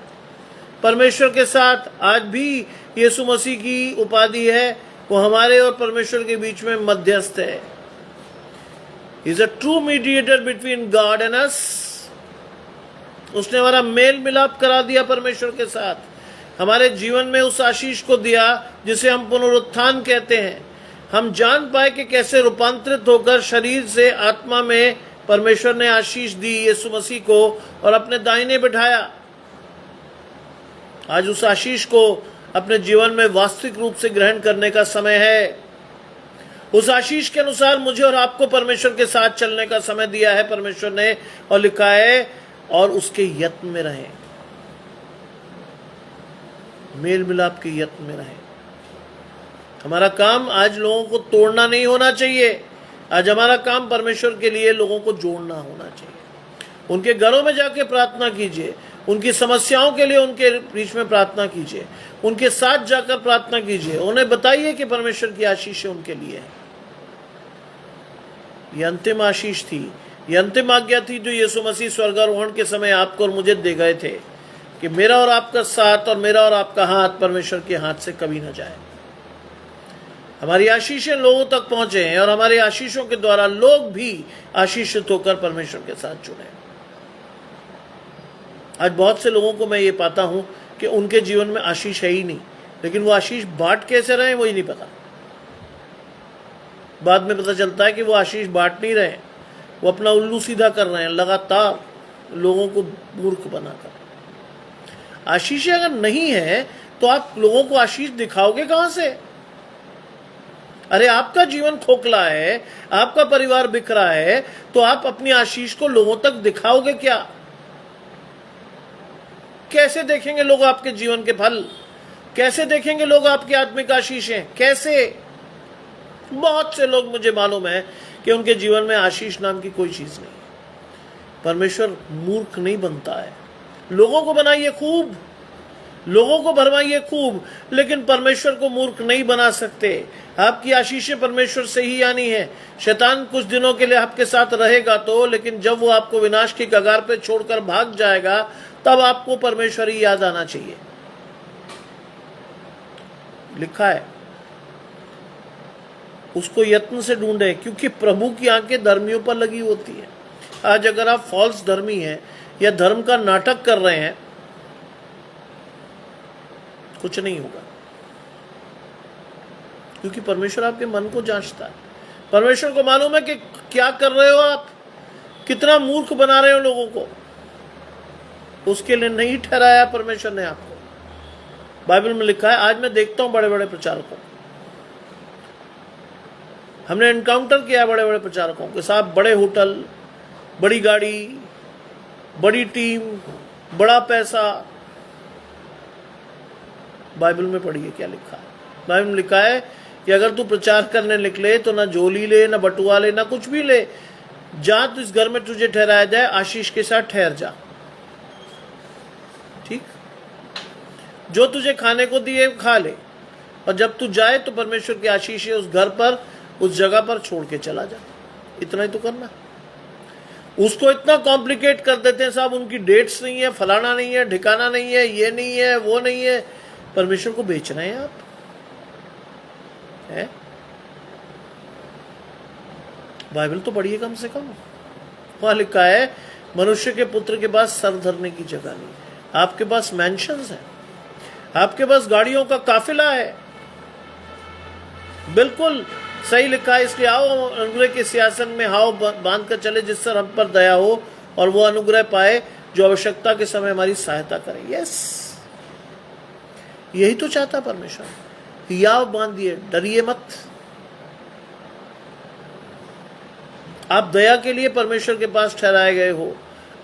परमेश्वर के साथ। आज भी यीशु मसीह की उपाधि है वो हमारे और परमेश्वर के बीच में मध्यस्थ है। He is a true mediator between God and us. उसने हमारा मेल मिलाप करा दिया परमेश्वर के साथ, हमारे जीवन में उस आशीष को दिया जिसे हम पुनरुत्थान कहते हैं। हम जान पाए कि कैसे रूपांतरित होकर शरीर से आत्मा में परमेश्वर ने आशीष दी यीशु मसीह को और अपने दाहिने बिठाया। आज उस आशीष को अपने जीवन में वास्तविक रूप से ग्रहण करने का समय है। उस आशीष के अनुसार मुझे और आपको परमेश्वर के साथ चलने का समय दिया है परमेश्वर ने, और लिखा है और उसके यत्न में रहें, मेल मिलाप के यत्न में रहें। हमारा काम आज लोगों को तोड़ना नहीं होना चाहिए। आज हमारा काम परमेश्वर के लिए लोगों को जोड़ना होना चाहिए। उनके घरों में जाके प्रार्थना कीजिए, उनकी समस्याओं के लिए उनके बीच में प्रार्थना कीजिए, उनके साथ जाकर प्रार्थना कीजिए, उन्हें बताइए कि परमेश्वर की आशीष उनके लिए है। ये अंतिम आशीष थी, ये अंतिम आज्ञा थी जो यीशु मसीह स्वर्गारोहण के समय आपको और मुझे दे गए थे कि मेरा और आपका साथ और मेरा और आपका हाथ परमेश्वर के हाथ से कभी न जाए। हमारी आशीषें लोगों तक पहुंचे हैं और हमारे आशीषों के द्वारा लोग भी आशीषित होकर परमेश्वर के साथ जुड़े। आज बहुत से लोगों को मैं ये पाता हूं कि उनके जीवन में आशीष है ही नहीं, लेकिन वो आशीष बांट कैसे रहे वही नहीं पता। बाद में पता चलता है कि वो आशीष बांट नहीं रहे, वो अपना उल्लू सीधा कर रहे हैं, लगातार लोगों को मूर्ख बनाकर। आशीष अगर नहीं है तो आप लोगों को आशीष दिखाओगे कहां से? अरे आपका जीवन खोखला है, आपका परिवार बिखरा है, तो आप अपनी आशीष को लोगों तक दिखाओगे क्या? कैसे देखेंगे लोग आपके जीवन के फल? कैसे देखेंगे लोग आपकी आत्मिक आशीषें? कैसे? बहुत से लोग मुझे मालूम है कि उनके जीवन में आशीष नाम की कोई चीज नहीं। परमेश्वर मूर्ख नहीं बनता है। लोगों को बनाइए खूब, लोगों को भरमाइए खूब, लेकिन परमेश्वर को मूर्ख नहीं बना सकते। आपकी आशीषें परमेश्वर से ही आनी है। शैतान कुछ दिनों के लिए आपके साथ रहेगा तो, लेकिन जब वो आपको विनाश की कगार पे छोड़कर भाग जाएगा तब आपको परमेश्वर ही याद आना चाहिए। लिखा है उसको यत्न से ढूंढे क्योंकि प्रभु की आंखें धर्मियों पर लगी होती है। आज अगर आप फॉल्स धर्मी हैं या धर्म का नाटक कर रहे हैं, कुछ नहीं होगा, क्योंकि परमेश्वर आपके मन को जांचता है। परमेश्वर को मालूम है कि क्या कर रहे हो आप, कितना मूर्ख बना रहे हो लोगों को। उसके लिए नहीं ठहराया परमेश्वर ने आपको। बाइबल में लिखा है, आज मैं देखता हूं बड़े बड़े प्रचारकों, हमने एनकाउंटर किया बड़े बड़े प्रचारकों के साथ, बड़े होटल, बड़ी गाड़ी, बड़ी टीम, बड़ा पैसा। बाइबल में पढ़िए क्या लिखा है। बाइबल में लिखा है कि अगर तू प्रचार करने निकले तो ना झोली ले, ना बटुआ ले, ना कुछ भी ले, जा तो इस घर में तुझे ठहराया जाए, आशीष के साथ ठहर जा। ठीक, जो तुझे खाने को दिए खा ले, और जब तू जाए तो परमेश्वर की आशीष उस घर पर, उस जगह पर छोड़ के चला जा। इतना ही तो करना। उसको इतना कॉम्प्लिकेट कर देते हैं साहब, उनकी डेट्स नहीं है, फलाना नहीं है, ठिकाना नहीं है, ये नहीं है, वो नहीं है। परमेश्वर को बेच रहे हैं आप, है? बाइबल तो पढ़िए कम से कम। वहां लिखा है मनुष्य के पुत्र के पास सर धरने की जगह नहीं। आपके पास मैंशंस है, आपके पास गाड़ियों का काफिला है, बिल्कुल सही लिखा है। इसलिए आओ अनुग्रह के सिंहासन में हाव बांध कर चले, जिससे हम पर दया हो और वो अनुग्रह पाए जो आवश्यकता के समय हमारी सहायता करे। यस, यही तो चाहता परमेश्वर। याव बांधिए, डरिए मत। आप दया के लिए परमेश्वर के पास ठहराए गए हो।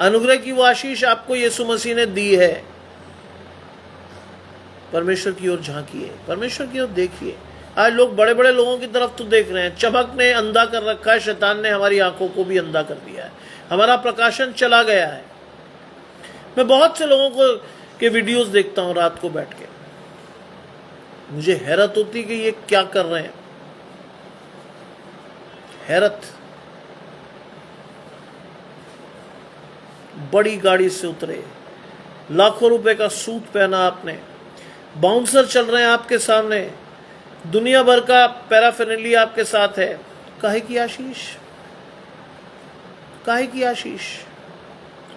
अनुग्रह की वो आशीष आपको यीशु मसीह ने दी है। परमेश्वर की ओर झांकिए, परमेश्वर की ओर देखिए। आज लोग बड़े बड़े लोगों की तरफ तो देख रहे हैं। चमक ने अंधा कर रखा है, शैतान ने हमारी आंखों को भी अंधा कर दिया है, हमारा प्रकाशन चला गया है। मैं बहुत से लोगों को के वीडियोस देखता हूं रात को बैठ के, मुझे हैरत होती कि ये क्या कर रहे हैं। हैरत। बड़ी गाड़ी से उतरे, लाखों रुपए का सूट पहना आपने, बाउंसर चल रहे हैं आपके सामने, दुनिया भर का पैराफिनेलिया आपके साथ है, काहे की आशीष, काहे की आशीष।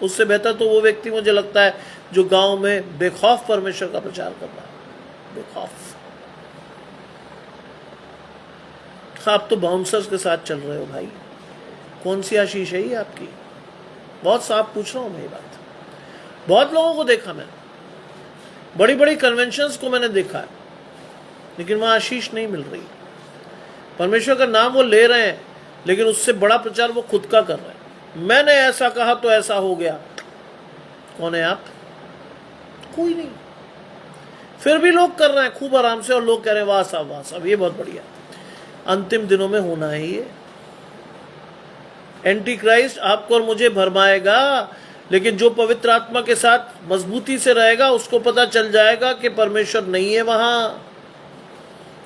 उससे बेहतर तो वो व्यक्ति मुझे लगता है जो गांव में बेखौफ परमेश्वर का प्रचार कर रहा है, बेखौफ। आप तो बाउंसर्स के साथ चल रहे हो भाई, कौन सी आशीष है ये आपकी? बहुत साफ पूछ रहा हूं मैं ये बात। बहुत लोगों को देखा मैंने, बड़ी बड़ी कन्वेंशंस को मैंने देखा है, लेकिन वहां आशीष नहीं मिल रही। परमेश्वर का नाम वो ले रहे हैं, लेकिन उससे बड़ा प्रचार वो खुद का कर रहे हैं। मैंने ऐसा कहा तो ऐसा हो गया। कौन है आप? कोई नहीं। फिर भी लोग कर रहे हैं खूब आराम से, और लोग कह रहे हैं वाह साहब, वाह साहब, ये बहुत बढ़िया। अंतिम दिनों में होना है ये। एंटी क्राइस्ट आपको और मुझे भरमाएगा, लेकिन जो पवित्र आत्मा के साथ मजबूती से रहेगा उसको पता चल जाएगा कि परमेश्वर नहीं है वहां।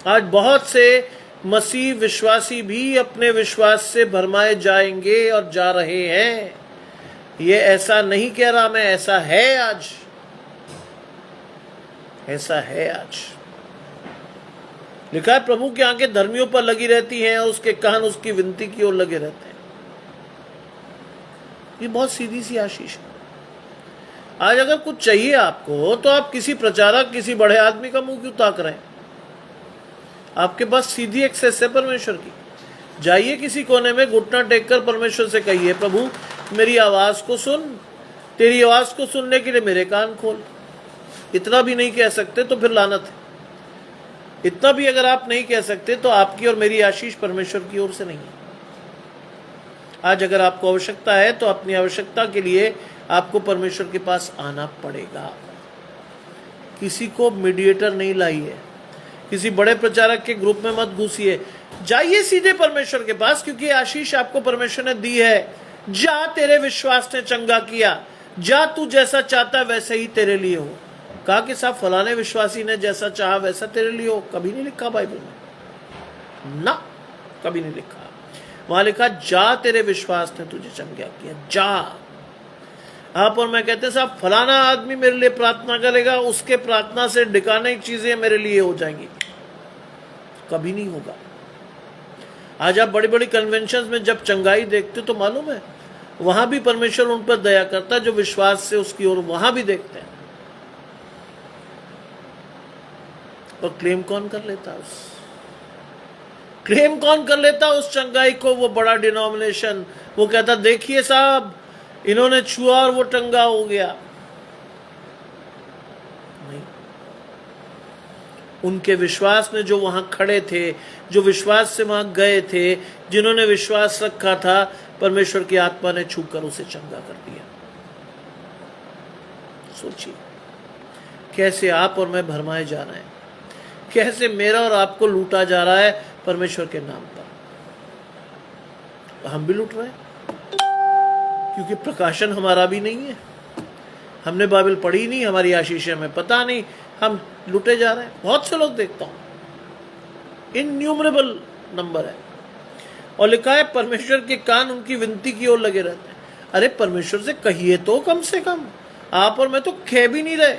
आज बहुत से मसीह विश्वासी भी अपने विश्वास से भरमाए जाएंगे और जा रहे हैं। ये ऐसा नहीं कह रहा मैं, ऐसा है आज, ऐसा है आज। लिखा है प्रभु की आंखें धर्मियों पर लगी रहती हैं और उसके कान उसकी विनती की ओर लगे रहते हैं। ये बहुत सीधी सी आशीष है। आज अगर कुछ चाहिए आपको तो आप किसी प्रचारक, किसी बड़े आदमी का मुंह क्यों ताक रहे हैं? आपके पास सीधी एक्सेस है परमेश्वर की। जाइए किसी कोने में घुटना टेककर परमेश्वर से कहिए, प्रभु मेरी आवाज को सुन, तेरी आवाज को सुनने के लिए मेरे कान खोल। इतना भी नहीं कह सकते तो फिर लानत है। इतना भी अगर आप नहीं कह सकते तो आपकी और मेरी आशीष परमेश्वर की ओर से नहीं है। आज अगर आपको आवश्यकता है तो अपनी आवश्यकता के लिए आपको परमेश्वर के पास आना पड़ेगा। किसी को मीडिएटर नहीं लाइए, किसी बड़े प्रचारक के ग्रुप में मत घुसिए, जाइए सीधे परमेश्वर के पास, क्योंकि आशीष आपको परमेश्वर ने दी है। जा, तेरे विश्वास ने चंगा किया, जा, तू जैसा चाहता वैसे ही तेरे लिए हो। कहा कि साहब फलाने विश्वासी ने जैसा चाहा वैसा तेरे लिए हो, कभी नहीं लिखा बाइबल में ना, कभी नहीं लिखा। वहां लिखा जा, तेरे विश्वास ने तुझे चंगा किया, जा। आप और मैं कहते हैं साहब फलाना आदमी मेरे लिए प्रार्थना करेगा, उसके प्रार्थना से डिकाने की चीजें मेरे लिए हो जाएंगी, कभी नहीं होगा। आज आप बड़ी बड़ी कन्वेंशन में जब चंगाई देखते तो मालूम है वहां भी परमेश्वर उन पर दया करता है जो विश्वास से उसकी ओर वहां भी देखते हैं। और क्लेम कौन कर लेता क्लेम कौन कर लेता उस चंगाई को? वो बड़ा डिनोमिनेशन। वो कहता देखिए साहब इन्होंने छुआ और वो चंगा हो गया। नहीं, उनके विश्वास ने जो वहां खड़े थे, जो विश्वास से वहां गए थे, जिन्होंने विश्वास रखा था, परमेश्वर की आत्मा ने छूकर उसे चंगा कर दिया। सोचिए कैसे आप और मैं भरमाए जा रहे हैं, कैसे मेरा और आपको लूटा जा रहा है परमेश्वर के नाम पर। हम भी लूट रहे हैं क्योंकि प्रकाशन हमारा भी नहीं है, हमने बाइबल पढ़ी नहीं, हमारी आशीष हमें पता नहीं, हम लूटे जा रहे हैं। बहुत से लोग देखता हूं, इन्यूमरेबल नंबर है। और लिखा है परमेश्वर के कान उनकी विनती की ओर लगे रहते हैं। अरे परमेश्वर से कहिए तो कम से कम। आप और मैं तो कह भी नहीं रहे।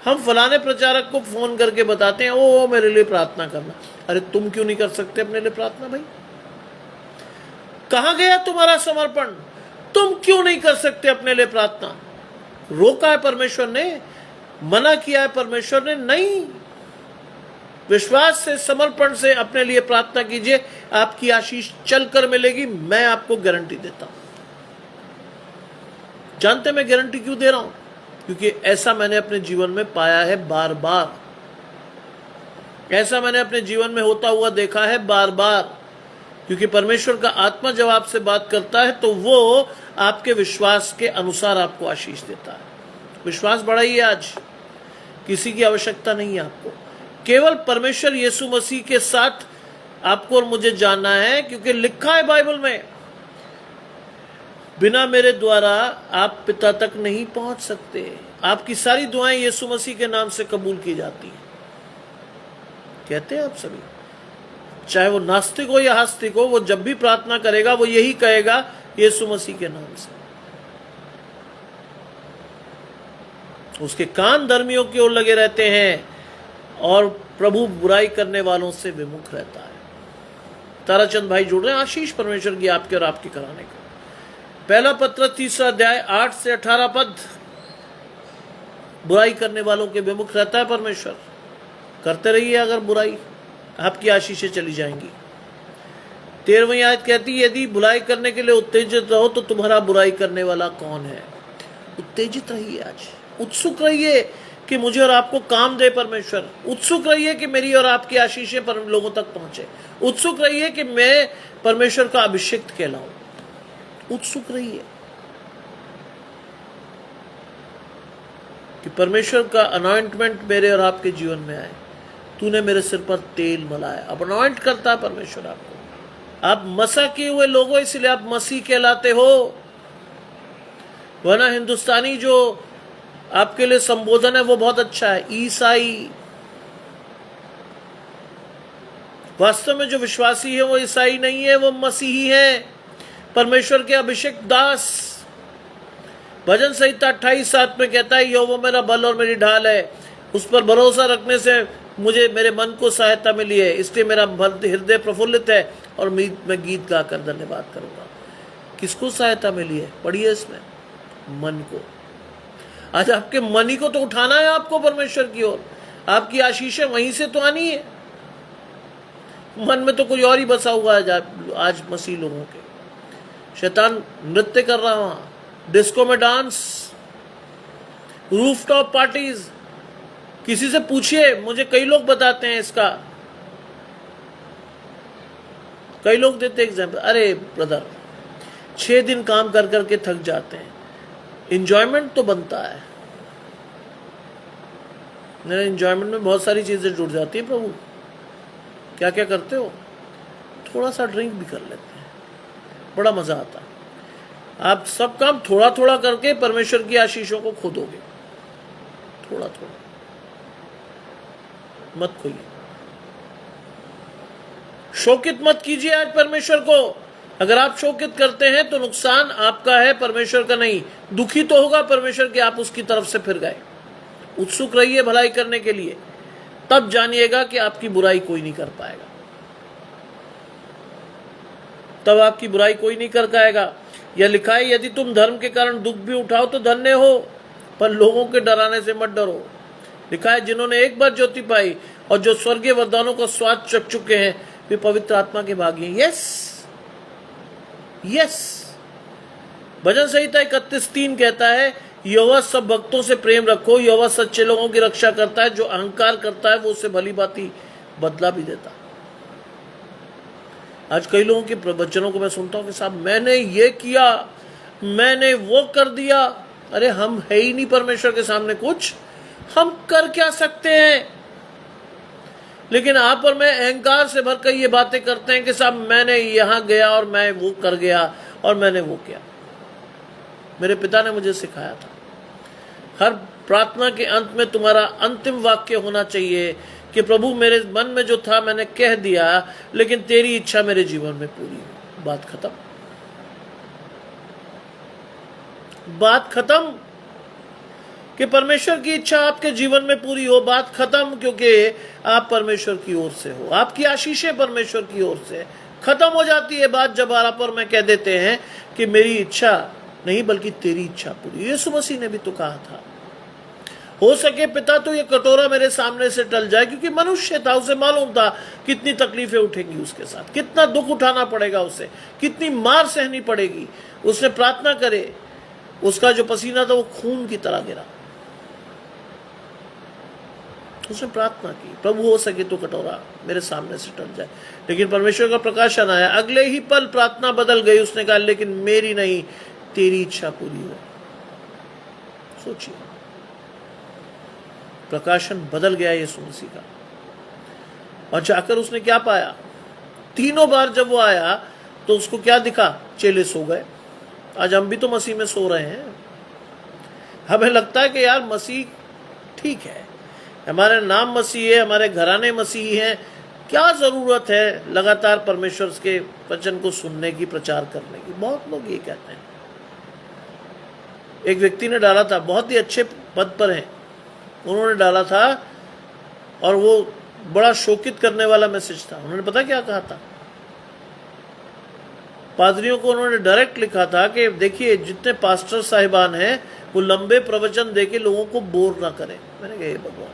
हम फलाने प्रचारक को फोन करके बताते हैं ओ मेरे लिए प्रार्थना करना। अरे तुम क्यों नहीं कर सकते अपने लिए प्रार्थना भाई? कहां गया तुम्हारा समर्पण? तुम क्यों नहीं कर सकते अपने लिए प्रार्थना? रोका है परमेश्वर ने, मना किया है परमेश्वर ने? नहीं, विश्वास से, समर्पण से अपने लिए प्रार्थना कीजिए, आपकी आशीष चलकर मिलेगी। मैं आपको गारंटी देता हूं। जानते मैं गारंटी क्यों दे रहा हूं? क्योंकि ऐसा मैंने अपने जीवन में पाया है बार बार, ऐसा मैंने अपने जीवन में होता हुआ देखा है बार बार। क्योंकि परमेश्वर का आत्मा जब आपसे बात करता है तो वो आपके विश्वास के अनुसार आपको आशीष देता है। विश्वास बढ़ाइए। आज किसी की आवश्यकता नहीं है आपको, केवल परमेश्वर यीशु मसीह के साथ आपको और मुझे जानना है। क्योंकि लिखा है बाइबल में, बिना मेरे द्वारा आप पिता तक नहीं पहुंच सकते। आपकी सारी दुआएं यीशु मसीह के नाम से कबूल की जाती हैं। कहते हैं आप सभी, चाहे वो नास्तिक हो या आस्तिक हो, वो जब भी प्रार्थना करेगा वो यही कहेगा यीशु मसीह के नाम से। उसके कान धर्मियों की ओर लगे रहते हैं और प्रभु बुराई करने वालों से विमुख रहता है। ताराचंद भाई जुड़ रहे हैं, आशीष परमेश्वर की आपके और आपके कराने को। पहला पत्रस 3 अध्याय 8 से 18 पद, बुराई करने वालों के विमुख रहता है परमेश्वर। करते रहिए, अगर बुराई आपकी आशीषें चली जाएंगी। 13वीं आयत कहती है, यदि बुराई करने के लिए उत्तेजित रहो तो तुम्हारा बुराई करने वाला कौन है। उत्तेजित रहिए, आज उत्सुक रहिए कि मुझे और आपको काम दे परमेश्वर। उत्सुक रहिए कि मेरी और आपकी आशीषें पर लोगों तक पहुंचे। उत्सुक रहिए कि मैं परमेश्वर का अभिषेक कहलाऊं। उत्सुक रहिए कि परमेश्वर का अनॉइंटमेंट मेरे और आपके जीवन में आए। तूने मेरे सिर पर तेल मलाया। अब अनॉइंट करता है परमेश्वर आपको। आप मसा किए हुए लोग हो, इसलिए आप मसीह कहलाते हो। वरना हिंदुस्तानी जो आपके लिए संबोधन है वो बहुत अच्छा है, ईसाई। वास्तव में जो विश्वासी है वो ईसाई नहीं है, वो मसीही है, परमेश्वर के अभिषेक दास। भजन संहिता 28:7 में कहता है, यहोवा मेरा बल और मेरी ढाल है, उस पर भरोसा रखने से मुझे मेरे मन को सहायता मिली है, इसलिए मेरा हृदय प्रफुल्लित है और मैं गीत गाकर धन्यवाद करूंगा। किसको सहायता मिली है? पढ़िए इसमें, मन को। आज आपके मन ही को तो उठाना है आपको परमेश्वर की ओर। आपकी आशीषें वहीं से तो आनी है। मन में तो कोई और ही बसा हुआ है आज मसीह लोगों के। शैतान नृत्य कर रहा वहां, डिस्को में डांस, रूफटॉप पार्टीज। किसी से पूछिए, मुझे कई लोग बताते हैं इसका, कई लोग देते एग्जाम्पल। अरे ब्रदर, 6 दिन काम कर करके थक जाते हैं, इंजॉयमेंट तो बनता है। मेरे इंजॉयमेंट में बहुत सारी चीजें जुड़ जाती है। प्रभु क्या क्या करते हो? थोड़ा सा ड्रिंक भी कर लेते हैं, बड़ा मजा आता है। आप सब काम थोड़ा थोड़ा करके परमेश्वर की आशीषों को खोदोगे, थोड़ा थोड़ा, मत खोइए। शोकित मत कीजिए आज परमेश्वर को। अगर आप शोकित करते हैं तो नुकसान आपका है, परमेश्वर का नहीं। दुखी तो होगा परमेश्वर कि आप उसकी तरफ से फिर गए। उत्सुक रहिए भलाई करने के लिए, तब जानिएगा कि आपकी बुराई कोई नहीं कर पाएगा। तब आपकी बुराई कोई नहीं कर पाएगा। यह लिखा है, यदि तुम धर्म के कारण दुख भी उठाओ तो धन्य हो, पर लोगों के डराने से मत डरो। लिखा है, जिन्होंने एक बार ज्योति पाई और जो स्वर्गीय वरदानों का स्वाद चख चुके हैं वे पवित्र आत्मा के भागी हैं। यस। भजन संहिता 31:3 कहता है, यहोवा सब भक्तों से प्रेम रखो, यहोवा सच्चे लोगों की रक्षा करता है, जो अहंकार करता है वो उससे भली भांति बदला भी देता है। आज कई लोगों के प्रवचनों को मैं सुनता हूं कि साहब मैंने ये किया, मैंने वो कर दिया। अरे हम है ही नहीं परमेश्वर के सामने कुछ, हम कर क्या सकते हैं? लेकिन आप और मैं अहंकार से भरकर ये बातें करते हैं कि साहब मैंने यहां गया और मैं वो कर गया और मैंने वो किया। मेरे पिता ने मुझे सिखाया था, हर प्रार्थना के अंत में तुम्हारा अंतिम वाक्य होना चाहिए कि प्रभु मेरे मन में जो था मैंने कह दिया, लेकिन तेरी इच्छा मेरे जीवन में पूरी हो। बात खत्म, बात खत्म। कि परमेश्वर की इच्छा आपके जीवन में पूरी हो, बात खत्म। क्योंकि आप परमेश्वर की ओर से हो, आपकी आशीषें परमेश्वर की ओर से। खत्म हो जाती है बात जब आप और मैं कह देते हैं कि मेरी इच्छा नहीं बल्कि तेरी इच्छा पूरी। यीशु मसीह ने भी तो कहा था, हो सके पिता तो ये कटोरा मेरे सामने से टल जाए, क्योंकि मनुष्य था, उसे मालूम था कितनी तकलीफें उठेंगी उसके साथ, कितना दुख उठाना पड़ेगा उसे, कितनी मार सहनी पड़ेगी। उसने प्रार्थना करे, उसका जो पसीना था वो खून की तरह गिरा। उसने प्रार्थना की, प्रभु हो सके तो कटोरा मेरे सामने से टल जाए। लेकिन परमेश्वर का प्रकाशन आया, अगले ही पल प्रार्थना बदल गई। उसने कहा, लेकिन मेरी नहीं तेरी इच्छा पूरी हो। सोचिए, प्रकाशन बदल गया यीशु मसीह का। और जाकर उसने क्या पाया? 3 बार जब वो आया तो उसको क्या दिखा? चेले सो गए। आज हम भी तो मसीह में सो रहे हैं। हमें लगता है कि यार मसीह ठीक है, हमारे नाम मसीह है, हमारे घराने मसीह हैं, क्या जरूरत है लगातार परमेश्वर के वचन को सुनने की, प्रचार करने की। बहुत लोग ये कहते हैं। एक व्यक्ति ने डाला था, बहुत ही अच्छे पद पर हैं, उन्होंने डाला था और वो बड़ा शोकित करने वाला मैसेज था। उन्होंने पता क्या कहा था? पादरियों को उन्होंने डायरेक्ट लिखा था कि देखिए जितने पास्टर साहिबान हैं वो लंबे प्रवचन देके लोगों को बोर ना करें। मैंने कहा हे भगवान,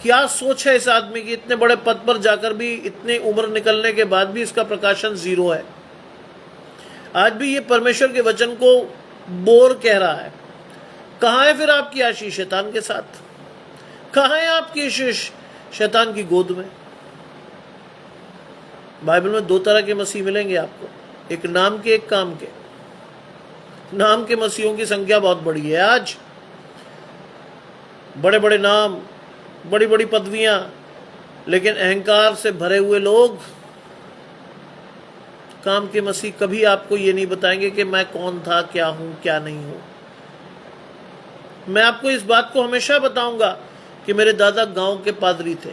क्या सोच है इस आदमी की, इतने बड़े पद पर जाकर भी, इतनी उम्र निकलने के बाद भी इसका प्रकाशन जीरो है। आज भी ये परमेश्वर के वचन को बोर कह रहा है। कहाँ है फिर आपकी आशीष? शैतान के साथ। कहाँ है आपकी आशीष? शैतान की गोद में। बाइबल में दो तरह के मसीह मिलेंगे आपको, एक नाम के, एक काम के। नाम के मसीहों की संख्या बहुत बड़ी है आज, बड़े बड़े नाम, बड़ी बड़ी पदवियां, लेकिन अहंकार से भरे हुए लोग। काम के मसीह कभी आपको ये नहीं बताएंगे कि मैं कौन था, क्या हूं, क्या नहीं हूं। मैं आपको इस बात को हमेशा बताऊंगा कि मेरे दादा गांव के पादरी थे।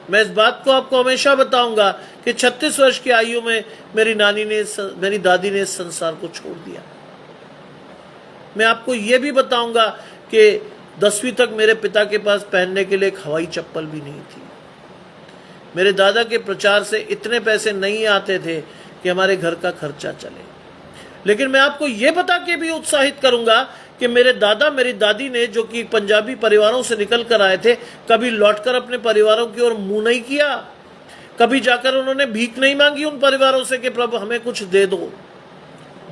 मैं इस बात को आपको हमेशा बताऊंगा कि 36 वर्ष की आयु में मेरी दादी ने इस संसार को छोड़ दिया। मैं आपको यह भी बताऊंगा कि 10वीं तक मेरे पिता के पास पहनने के लिए एक हवाई चप्पल भी नहीं थी। मेरे दादा के प्रचार से इतने पैसे नहीं आते थे कि हमारे घर का खर्चा चले। लेकिन मैं आपको यह बता के भी उत्साहित करूंगा कि मेरे दादा, मेरी दादी ने, जो कि पंजाबी परिवारों से निकल कर आए थे, कभी लौटकर अपने परिवारों की ओर मुंह नहीं किया। कभी जाकर उन्होंने भीख नहीं मांगी उन परिवारों से कि प्रभु हमें कुछ दे दो।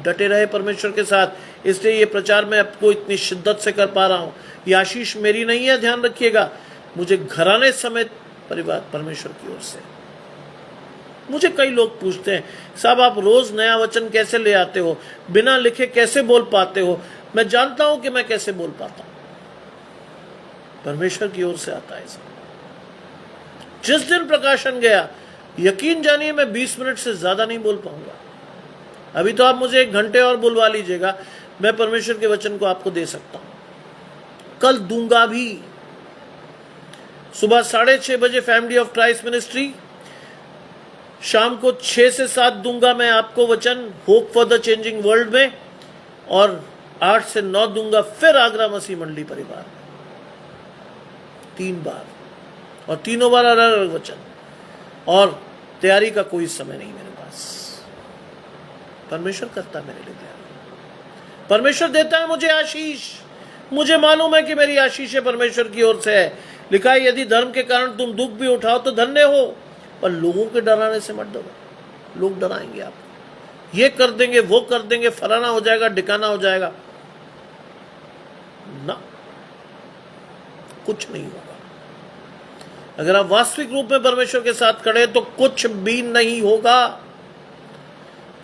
डटे रहे परमेश्वर के साथ। इसलिए ये प्रचार मैं आपको इतनी शिद्दत से कर पा रहा हूं। ये आशीष मेरी नहीं है, ध्यान रखिएगा। मुझे घराने समेत परिवार परमेश्वर की ओर से। मुझे कई लोग पूछते हैं, साहब आप रोज नया वचन कैसे ले आते हो, बिना लिखे कैसे बोल पाते हो? मैं जानता हूं कि मैं कैसे बोल पाता हूं, परमेश्वर की ओर से आता है। जिस दिन प्रकाशन गया, यकीन जानिए मैं 20 मिनट से ज्यादा नहीं बोल पाऊंगा। अभी तो आप मुझे 1 घंटे और बुलवा लीजिएगा, मैं परमेश्वर के वचन को आपको दे सकता हूं। कल दूंगा भी। सुबह 6:30 बजे फैमिली ऑफ क्राइस्ट मिनिस्ट्री, शाम को 6 से 7 दूंगा मैं आपको वचन hope for the changing world में, और 8 से 9 दूंगा फिर आगरा मसीह मंडली परिवार में। 3 बार, और तीनों बार अलग अलग वचन, और तैयारी का कोई समय नहीं मेरे पास। परमेश्वर करता है मेरे लिए तैयारी। परमेश्वर देता है मुझे आशीष। मुझे मालूम है कि मेरी आशीष परमेश्वर की ओर से है। लिखा है यदि धर्म के कारण तुम दुख भी उठाओ तो धन्य हो, पर लोगों के डराने से मत डरो। लोग डराएंगे आपको, ये कर देंगे, वो कर देंगे, फलाना हो जाएगा, ढिकाना हो जाएगा। ना, कुछ नहीं होगा। अगर आप वास्तविक रूप में परमेश्वर के साथ खड़े तो कुछ भी नहीं होगा।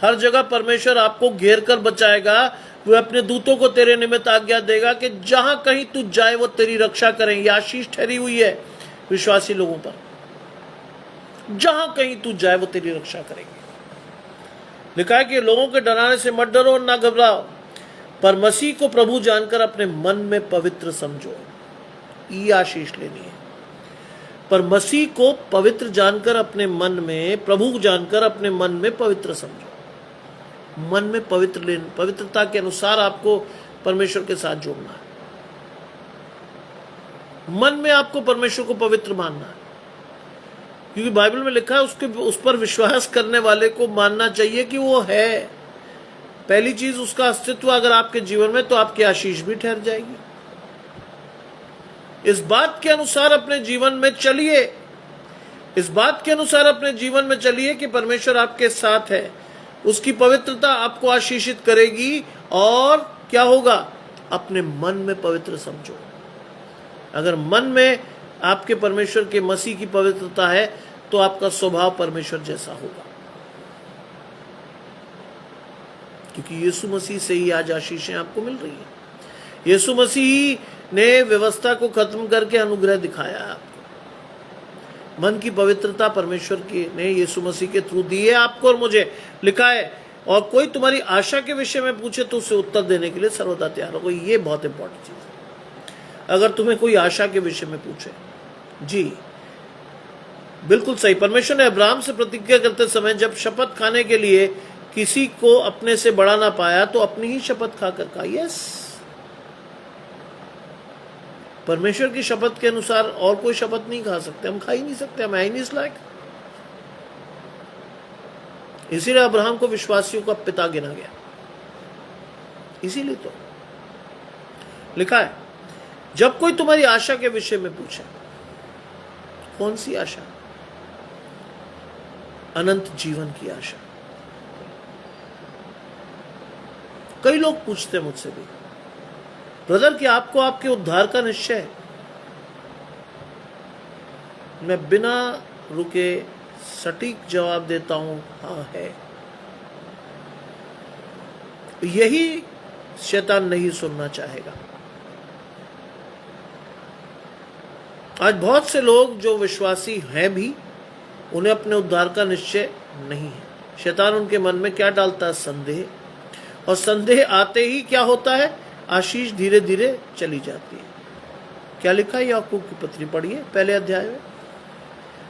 हर जगह परमेश्वर आपको घेर कर बचाएगा। वह अपने दूतों को तेरे निमित्त आज्ञा देगा कि जहां कहीं तू जाए वो तेरी रक्षा करें। यह आशीष ठहरी हुई है विश्वासी लोगों पर। जहां कहीं तू जाए वो तेरी रक्षा करेंगे। लिखा है कि लोगों के डराने से मत डरो और ना घबराओ, पर मसीह को प्रभु जानकर अपने मन में पवित्र समझो। ये आशीष लेनी है। पर मसीह को पवित्र जानकर अपने मन में, प्रभु जानकर अपने मन में पवित्र समझो। मन में पवित्रता के अनुसार आपको परमेश्वर के साथ जोड़ना है। मन में आपको परमेश्वर को पवित्र मानना है, क्योंकि बाइबल में लिखा है उस पर विश्वास करने वाले को मानना चाहिए कि वो है। पहली चीज उसका अस्तित्व अगर आपके जीवन में, तो आपकी आशीष भी ठहर जाएगी। इस बात के अनुसार अपने जीवन में चलिए। इस बात के अनुसार अपने जीवन में चलिए कि परमेश्वर आपके साथ है। उसकी पवित्रता आपको आशीषित करेगी। और क्या होगा? अपने मन में पवित्र समझो। अगर मन में आपके परमेश्वर के मसीह की पवित्रता है तो आपका स्वभाव परमेश्वर जैसा होगा, क्योंकि यीशु मसीह से ही आज आशीषें आपको मिल रही है। यीशु मसीह ने व्यवस्था को खत्म करके अनुग्रह दिखाया है आपको। मन की पवित्रता परमेश्वर की ने यीशु मसीह के थ्रू दी है आपको और मुझे। लिखा है, और कोई तुम्हारी आशा के विषय में पूछे तो उसे उत्तर देने के लिए सर्वदा तैयार हो। ये बहुत इंपॉर्टेंट चीज है। अगर तुम्हें कोई आशा के विषय में पूछे, जी बिल्कुल सही। परमेश्वर ने अब्राहम से प्रतिज्ञा करते समय जब शपथ खाने के लिए किसी को अपने से बड़ा ना पाया तो अपनी ही शपथ खाकर कहा यस। परमेश्वर की शपथ के अनुसार और कोई शपथ नहीं खा सकते, हम खा ही नहीं सकते, हम है ही नहीं इस लायक। इसीलिए अब्राहम को विश्वासियों का पिता गिना गया। इसीलिए तो लिखा है, जब कोई तुम्हारी आशा के विषय में पूछे, कौन सी आशा? अनंत जीवन की आशा। कई लोग पूछते हैं मुझसे भी, ब्रदर कि आपको आपके उद्धार का निश्चय है? मैं बिना रुके सटीक जवाब देता हूं, हाँ है। यही शैतान नहीं सुनना चाहेगा। आज बहुत से लोग जो विश्वासी हैं भी, उन्हें अपने उद्धार का निश्चय नहीं है। शैतान उनके मन में क्या डालता है? संदेह। और संदेह आते ही क्या होता है? आशीष धीरे धीरे चली जाती है। क्या लिखा है याकूब की पत्री पढ़िए पहले अध्याय में।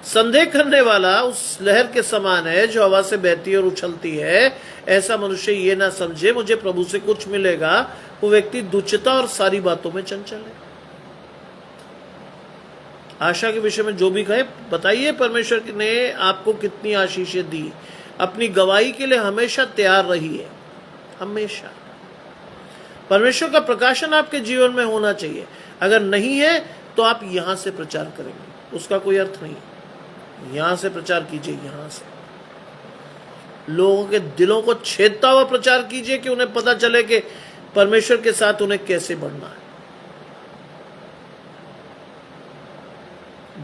संदेह करने वाला उस लहर के समान है जो हवा से बहती और उछलती है। ऐसा मनुष्य ये ना समझे मुझे प्रभु से कुछ मिलेगा। वो व्यक्ति दुष्टता और सारी बातों में चंचल है। आशा के विषय में जो भी कहे, बताइए परमेश्वर ने आपको कितनी आशीषें दी। अपनी गवाही के लिए हमेशा तैयार रहिए, हमेशा। परमेश्वर का प्रकाशन आपके जीवन में होना चाहिए। अगर नहीं है तो आप यहां से प्रचार करेंगे, उसका कोई अर्थ नहीं। यहां से प्रचार कीजिए, यहां से लोगों के दिलों को छेदता हुआ प्रचार कीजिए कि उन्हें पता चले कि परमेश्वर के साथ उन्हें कैसे बढ़ना है।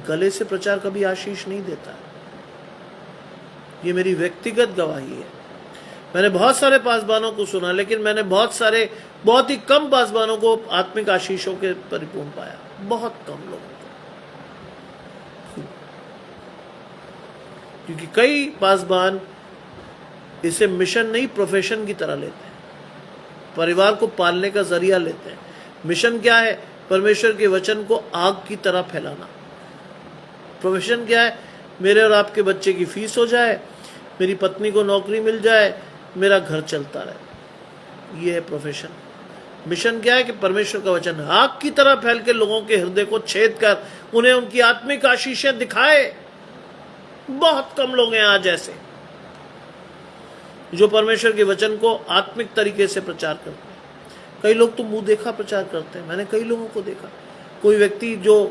गले से प्रचार कभी आशीष नहीं देता है। ये मेरी व्यक्तिगत गवाही है। मैंने बहुत सारे पासबानों को सुना, लेकिन मैंने बहुत ही कम पासबानों को आत्मिक आशीषों के परिपूर्ण पाया। बहुत कम लोगों को। क्योंकि कई पासबान इसे मिशन नहीं प्रोफेशन की तरह लेते हैं, परिवार को पालने का जरिया लेते हैं। मिशन क्या है? परमेश्वर के वचन को आग की तरह फैलाना। प्रोफेशन क्या है? मेरे और आपके बच्चे की फीस हो जाए, मेरी पत्नी को नौकरी मिल जाए, मेरा घर चलता रहे। ये है प्रोफेशन। मिशन क्या है? कि परमेश्वर का वचन आग की तरह फैल के लोगों के हृदय को छेद कर उन्हें उनकी आत्मिक आशीषें दिखाए। बहुत कम लोग हैं आज ऐसे जो परमेश्वर के वचन को आत्मिक तरीके से प्रचार करते हैं। कई लोग तो मुंह देखा प्रचार करते हैं। मैंने कई लोगों को देखा। कोई व्यक्ति जो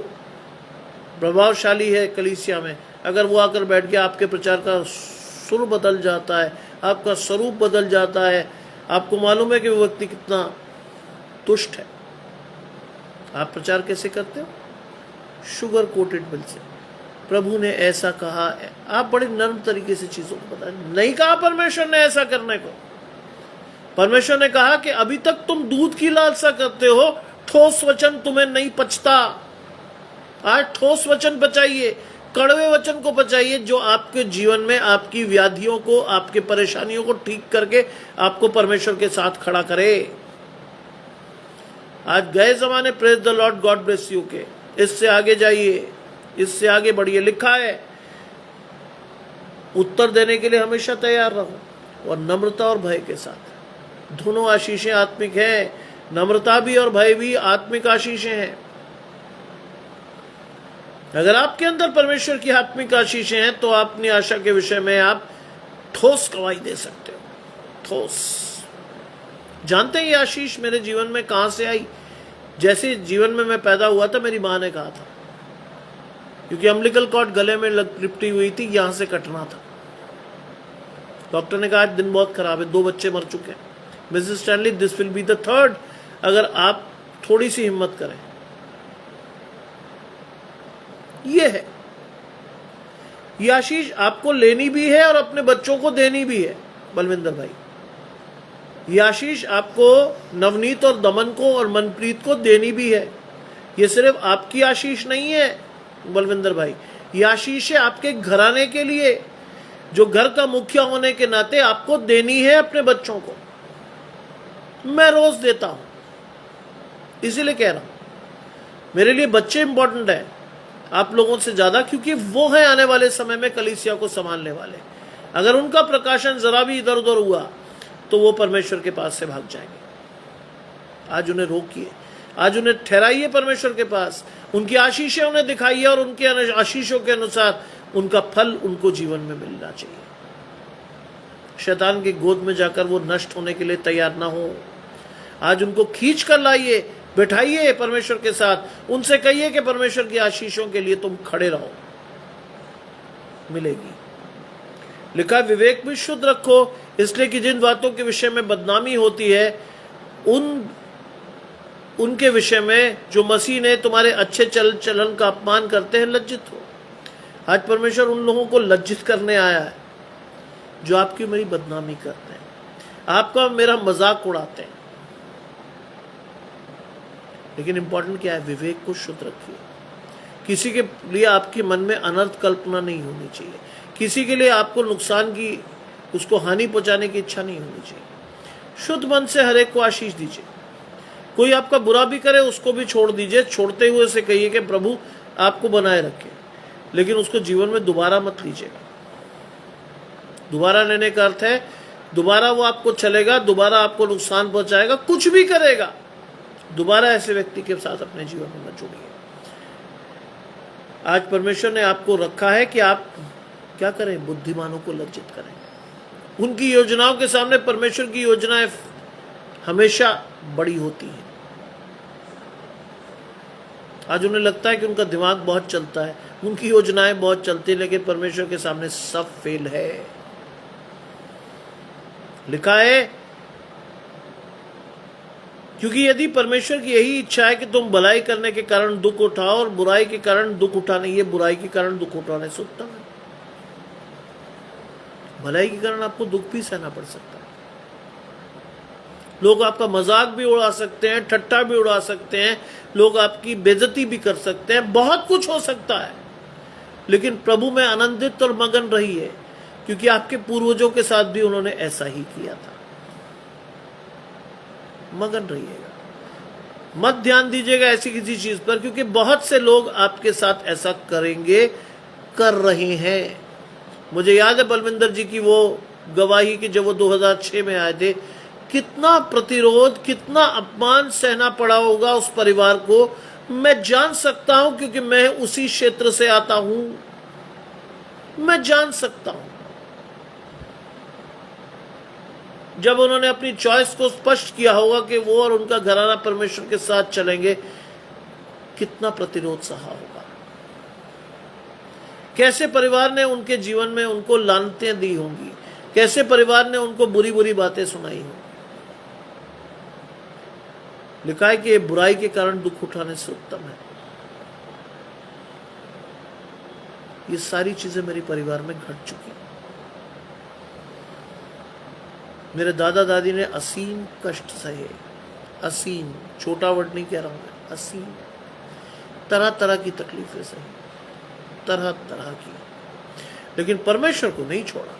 प्रभावशाली है कलीसिया में, अगर वो आकर बैठ गया, आपके प्रचार का सुर बदल जाता है, आपका स्वरूप बदल जाता है। आपको मालूम है कि वो व्यक्ति कितना तुष्ट है। आप प्रचार कैसे करते हो? शुगर कोटेड बिल से। प्रभु ने ऐसा कहा। आप बड़े नर्म तरीके से चीजों को बताएं। नहीं कहा परमेश्वर ने ऐसा करने को। परमेश्वर ने कहा कि अभी तक तुम दूध की लालसा करते हो, ठोस वचन तुम्हें नहीं पचता। आज ठोस वचन बचाइए, कड़वे वचन को बचाइए, जो आपके जीवन में आपकी व्याधियों को, आपके परेशानियों को ठीक करके आपको परमेश्वर के साथ खड़ा करे। आज गए जमाने praise the Lord God bless you के, इससे आगे जाइए, इससे आगे बढ़िए। लिखा है उत्तर देने के लिए हमेशा तैयार रहो और नम्रता और भय के साथ। दोनों आशीषें आत्मिक हैं। नम्रता भी और भय भी आत्मिक आशीषें हैं। अगर आपके अंदर परमेश्वर की आत्मिक आशीषें हैं तो अपनी आशा के विषय में आप ठोस गवाही दे सकते हो। ठोस। जानते हैं ये आशीष मेरे जीवन में कहां से आई? जैसे जीवन में मैं पैदा हुआ था, मेरी मां ने कहा था, क्योंकि अम्बिलिकल कॉर्ड गले में लिपटी हुई थी, यहां से कटना था। डॉक्टर ने कहा आज दिन बहुत खराब है, 2 बच्चे मर चुके हैं। Mrs Stanley, this will be the 3rd, अगर आप थोड़ी सी हिम्मत करें। ये है, ये आशीष आपको लेनी भी है और अपने बच्चों को देनी भी है। बलविंदर भाई, ये आशीष आपको नवनीत और दमन को और मनप्रीत को देनी भी है। ये सिर्फ आपकी आशीष नहीं है बलविंदर भाई, ये आशीष है आपके घराने के लिए, जो घर का मुखिया होने के नाते आपको देनी है अपने बच्चों को। मैं रोज देता हूं, इसीलिए कह रहा हूं मेरे लिए बच्चे इंपॉर्टेंट है आप लोगों से ज्यादा, क्योंकि वो है आने वाले समय में कलीसिया को संभालने वाले। अगर उनका प्रकाशन जरा भी इधर उधर हुआ तो वो परमेश्वर के पास से भाग जाएंगे। आज उन्हें रोकिए। आज उन्हें ठहराइए परमेश्वर के पास, उनकी आशीषें उन्हें दिखाइए और उनके आशीषों के अनुसार उनका फल उनको जीवन में मिलना चाहिए। शैतान की गोद में जाकर वो नष्ट होने के लिए तैयार ना हो। आज उनको खींच कर लाइए, बैठाइए परमेश्वर के साथ, उनसे कहिए कि परमेश्वर की आशीषों के लिए तुम खड़े रहो, मिलेगी। लिखा, विवेक भी शुद्ध रखो, इसलिए कि जिन बातों के विषय में बदनामी होती है उनके विषय में जो मसीह ने तुम्हारे अच्छे चलन का अपमान करते हैं, लज्जित हो। आज परमेश्वर उन लोगों को लज्जित करने आया है जो आपकी मेरी बदनामी करते हैं, आपका मेरा मजाक उड़ाते हैं। लेकिन इंपॉर्टेंट क्या है? विवेक को शुद्ध रखिए। किसी के लिए आपके मन में अनर्थ कल्पना नहीं होनी चाहिए, किसी के लिए आपको नुकसान की, उसको हानि पहुंचाने की इच्छा नहीं होनी चाहिए। शुद्ध मन से हर एक को आशीष दीजिए। कोई आपका बुरा भी करे उसको भी छोड़ दीजिए, छोड़ते हुए से कहिए कि प्रभु आपको बनाए रखे, लेकिन उसको जीवन में दोबारा मत लीजिएगा। दोबारा लेने का अर्थ है दोबारा वो आपको चलेगा, दोबारा आपको नुकसान पहुंचाएगा, कुछ भी करेगा, दोबारा ऐसे व्यक्ति के साथ अपने जीवन में मत जुड़िए। आज परमेश्वर ने आपको रखा है कि आप क्या करें? बुद्धिमानों को लज्जित करें। उनकी योजनाओं के सामने परमेश्वर की योजनाएं हमेशा बड़ी होती हैं। आज उन्हें लगता है कि उनका दिमाग बहुत चलता है, उनकी योजनाएं बहुत चलती है, लेकिन परमेश्वर के सामने सब फेल है। लिखा है, क्योंकि यदि परमेश्वर की यही इच्छा है कि तुम भलाई करने के कारण दुख उठाओ और बुराई के कारण दुख उठाने, ये बुराई के कारण दुख उठाने से उत्तम है। भलाई के कारण आपको दुख भी सहना पड़ सकता है। लोग आपका मजाक भी उड़ा सकते हैं, ठट्टा भी उड़ा सकते हैं, लोग आपकी बेइज्जती भी कर सकते हैं, बहुत कुछ हो सकता है। लेकिन प्रभु में आनंदित और मगन रहिए, क्योंकि आपके पूर्वजों के साथ भी उन्होंने ऐसा ही किया था। मगन रहिएगा, मत ध्यान दीजिएगा ऐसी किसी चीज पर, क्योंकि बहुत से लोग आपके साथ ऐसा करेंगे, कर रहे हैं। मुझे याद है बलविंदर जी की वो गवाही कि जब वो 2006 में आए थे, कितना प्रतिरोध, कितना अपमान सहना पड़ा होगा उस परिवार को। मैं जान सकता हूं, क्योंकि मैं उसी क्षेत्र से आता हूं, मैं जान सकता हूं। जब उन्होंने अपनी चॉइस को स्पष्ट किया होगा कि वो और उनका घराना परमेश्वर के साथ चलेंगे, कितना प्रतिरोध सहा होगा, कैसे परिवार ने उनके जीवन में उनको लानतें दी होंगी, कैसे परिवार ने उनको बुरी बुरी बातें सुनाई होंगी। लिखा है कि ये बुराई के कारण दुख उठाने से उत्तम है। ये सारी चीजें मेरे परिवार में घट चुकी। मेरे दादा दादी ने असीम कष्ट सहे, असीम, छोटा वर्ड नहीं कह रहा हूं मैं, असीम तरह तरह की तकलीफें सही, तरह तरह की, लेकिन परमेश्वर को नहीं छोड़ा।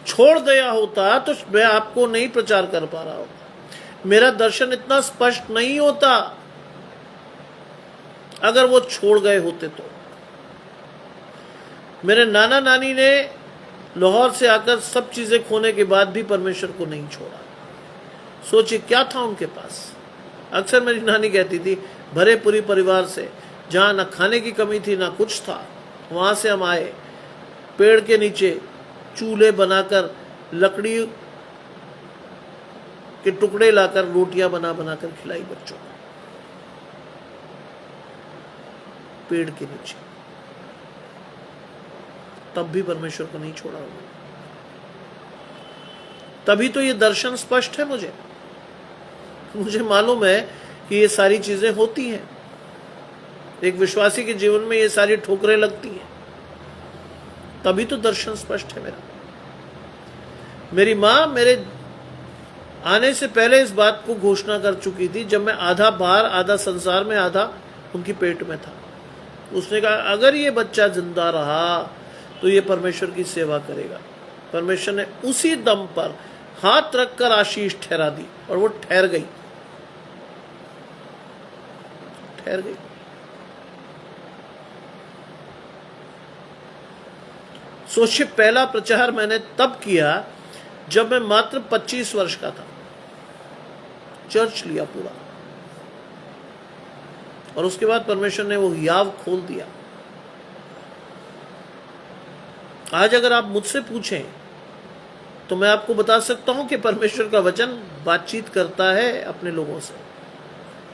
छोड़ दिया होता तो मैं आपको नहीं प्रचार कर पा रहा होता, मेरा दर्शन इतना स्पष्ट नहीं होता अगर वो छोड़ गए होते तो। मेरे नाना नानी ने लाहौर से आकर सब चीजें खोने के बाद भी परमेश्वर को नहीं छोड़ा। सोचिए क्या था उनके पास। अक्सर मेरी नानी कहती थी, भरे पूरी परिवार से, जहां ना खाने की कमी थी ना कुछ था, वहां से हम आए, पेड़ के नीचे चूल्हे बनाकर, लकड़ी के टुकड़े लाकर रोटियां बना बनाकर खिलाई बच्चों को, पेड़ के नीचे। तब भी परमेश्वर को नहीं छोड़ा होगा। तभी तो ये दर्शन स्पष्ट है मुझे मालूम है कि ये सारी चीजें होती हैं। एक विश्वासी के जीवन में ये सारी ठोकरें लगती हैं, तभी तो दर्शन स्पष्ट है मेरा। मेरी माँ मेरे आने से पहले इस बात को घोषणा कर चुकी थी, जब मैं आधा बाहर आधा संसार में आधा उनकी पेट में था। उसने कहा अगर ये बच्चा जिंदा रहा तो ये परमेश्वर की सेवा करेगा। परमेश्वर ने उसी दम पर हाथ रखकर आशीष ठहरा दी और वो ठहर गई। सोचिए, पहला प्रचार मैंने तब किया जब मैं मात्र 25 वर्ष का था। चर्च लिया पूरा, और उसके बाद परमेश्वर ने वो हियाव खोल दिया। आज अगर आप मुझसे पूछें तो मैं आपको बता सकता हूं कि परमेश्वर का वचन बातचीत करता है अपने लोगों से।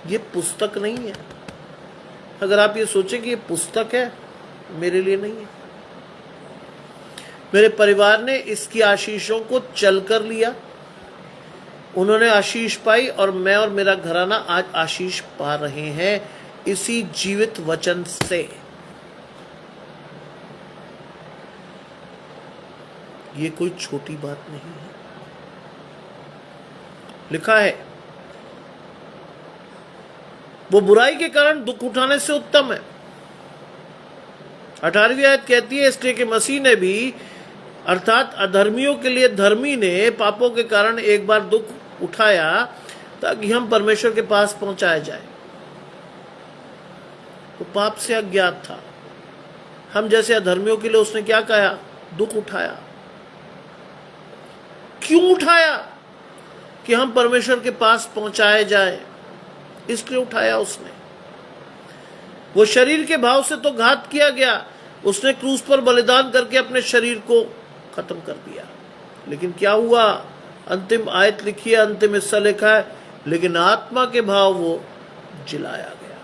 ये पुस्तक नहीं है। अगर आप ये सोचें कि ये पुस्तक है, मेरे लिए नहीं है। मेरे परिवार ने इसकी आशीषों को चल कर लिया, उन्होंने आशीष पाई और मैं और मेरा घराना आज आशीष पा रहे हैं इसी जीवित वचन से। ये कोई छोटी बात नहीं है। लिखा है, वो बुराई के कारण दुख उठाने से उत्तम है। 18वीं आयत कहती है, इसलिए कि मसीह ने भी अर्थात अधर्मियों के लिए धर्मी ने पापों के कारण एक बार दुख उठाया ताकि हम परमेश्वर के पास पहुंचाए जाए। वो पाप से अज्ञात था। हम जैसे अधर्मियों के लिए उसने क्या कहा? दुख उठाया। क्यों उठाया? कि हम परमेश्वर के पास पहुंचाए जाए, इसलिए उठाया उसने। वो शरीर के भाव से तो घात किया गया, उसने क्रूस पर बलिदान करके अपने शरीर को खत्म कर दिया। लेकिन क्या हुआ? अंतिम आयत लिखी है, अंतिम हिस्सा लिखा है, लेकिन आत्मा के भाव वो जिलाया गया।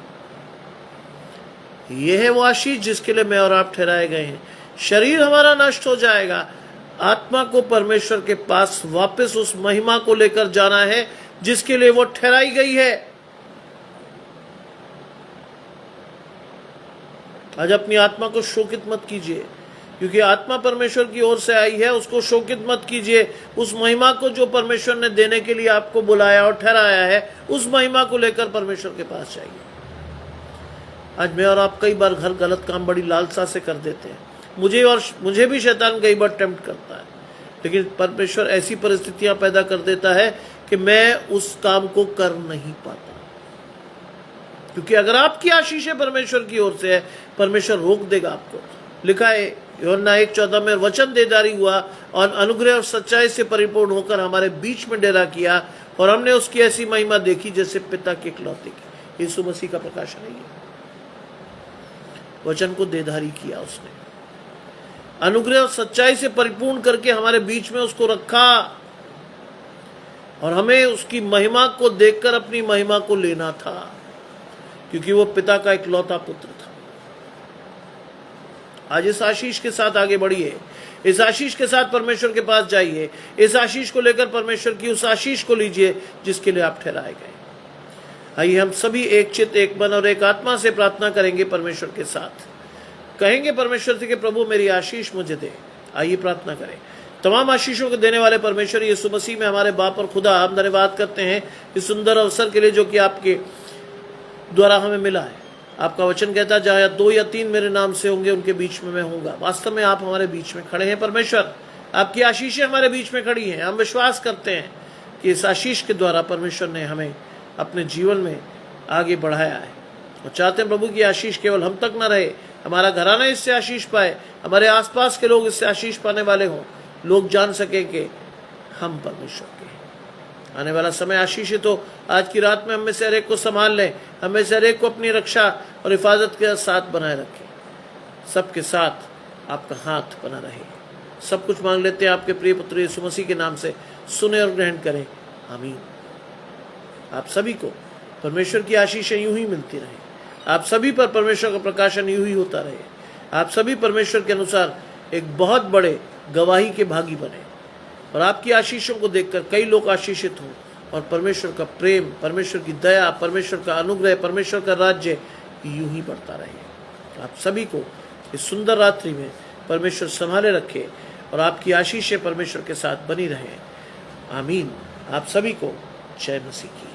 यह है वो आशीष जिसके लिए मैं और आप ठहराए गए हैं। शरीर हमारा नष्ट हो जाएगा, आत्मा को परमेश्वर के पास वापस उस महिमा को लेकर जाना है जिसके लिए वो ठहराई गई है। आज अपनी आत्मा को शोकित मत कीजिए, क्योंकि आत्मा परमेश्वर की ओर से आई है। उसको शोकित मत कीजिए। उस महिमा को जो परमेश्वर ने देने के लिए आपको बुलाया और ठहराया है, उस महिमा को लेकर परमेश्वर के पास जाइए। आज मैं और आप कई बार घर गलत काम बड़ी लालसा से कर देते हैं। मुझे भी शैतान कई बार टेम्प्ट करता है, लेकिन परमेश्वर ऐसी परिस्थितियां पैदा कर देता है कि मैं उस काम को कर नहीं पाता। क्योंकि अगर आपकी आशीषें परमेश्वर की ओर से है, परमेश्वर रोक देगा आपको। लिखा है यूहन्ना 1:14 में, वचन देदारी हुआ और अनुग्रह और सच्चाई से परिपूर्ण होकर हमारे बीच में डेरा किया और हमने उसकी ऐसी महिमा देखी जैसे पिता के इकलौते की। यीशु मसीह का प्रकाशन है ये। वचन को देदारी किया उसने, अनुग्रह और सच्चाई से परिपूर्ण करके हमारे बीच में उसको रखा और हमें उसकी महिमा को देखकर अपनी महिमा को लेना था, क्योंकि वो पिता का इकलौता पुत्र था। आज इस आशीष के साथ आगे बढ़िए, इस आशीष के साथ परमेश्वर के पास जाइए, इस आशीष को लेकर परमेश्वर की उस आशीष को लीजिए जिसके लिए आप ठहराए गए। आइए हम सभी एक चित्त, एक मन और एक आत्मा से प्रार्थना करेंगे परमेश्वर के साथ। कहेंगे परमेश्वर से कि प्रभु मेरी आशीष मुझे दे। आइए प्रार्थना करें। तमाम आशीषों को देने वाले परमेश्वर यीशु मसीह में हमारे बाप और खुदा, हम धन्यवाद करते हैं इस सुंदर अवसर के लिए जो कि आपके द्वारा हमें मिला है। आपका वचन कहता है, जहाँ 2 या 3 मेरे नाम से होंगे उनके बीच में मैं होऊंगा। वास्तव में आप हमारे बीच में खड़े हैं परमेश्वर। आपकी आशीषें हमारे बीच में खड़ी हैं। हम विश्वास करते हैं कि इस आशीष के द्वारा परमेश्वर ने हमें अपने जीवन में आगे बढ़ाया है और चाहते हैं प्रभु की आशीष केवल हम तक न रहे, हमारा घराना इससे आशीष पाए, हमारे आसपास के लोग इससे आशीष पाने वाले हों। लोग जान सके कि हम परमेश्वर के हैं। आने वाला समय आशीषित हो। आज की रात में हम में से हर एक को संभाल लें, हम में से हर एक को अपनी रक्षा और हिफाजत के साथ बनाए रखें। सबके साथ आपका हाथ बना रहे। सब कुछ मांग लेते हैं आपके प्रिय पुत्र यीशु मसीह के नाम से। सुने और ग्रहण करें। आमीन। आप सभी को परमेश्वर की आशीषें यूं ही मिलती रहे। आप सभी पर परमेश्वर का प्रकाशन यूं ही होता रहे। आप सभी परमेश्वर के अनुसार एक बहुत बड़े गवाही के भागी बने और आपकी आशीषों को देखकर कई लोग आशीषित हों और परमेश्वर का प्रेम, परमेश्वर की दया, परमेश्वर का अनुग्रह, परमेश्वर का राज्य यूं ही बढ़ता रहे। आप सभी को इस सुंदर रात्रि में परमेश्वर संभाले रखे और आपकी आशीषें परमेश्वर के साथ बनी रहे। आमीन। आप सभी को जय मसीह की।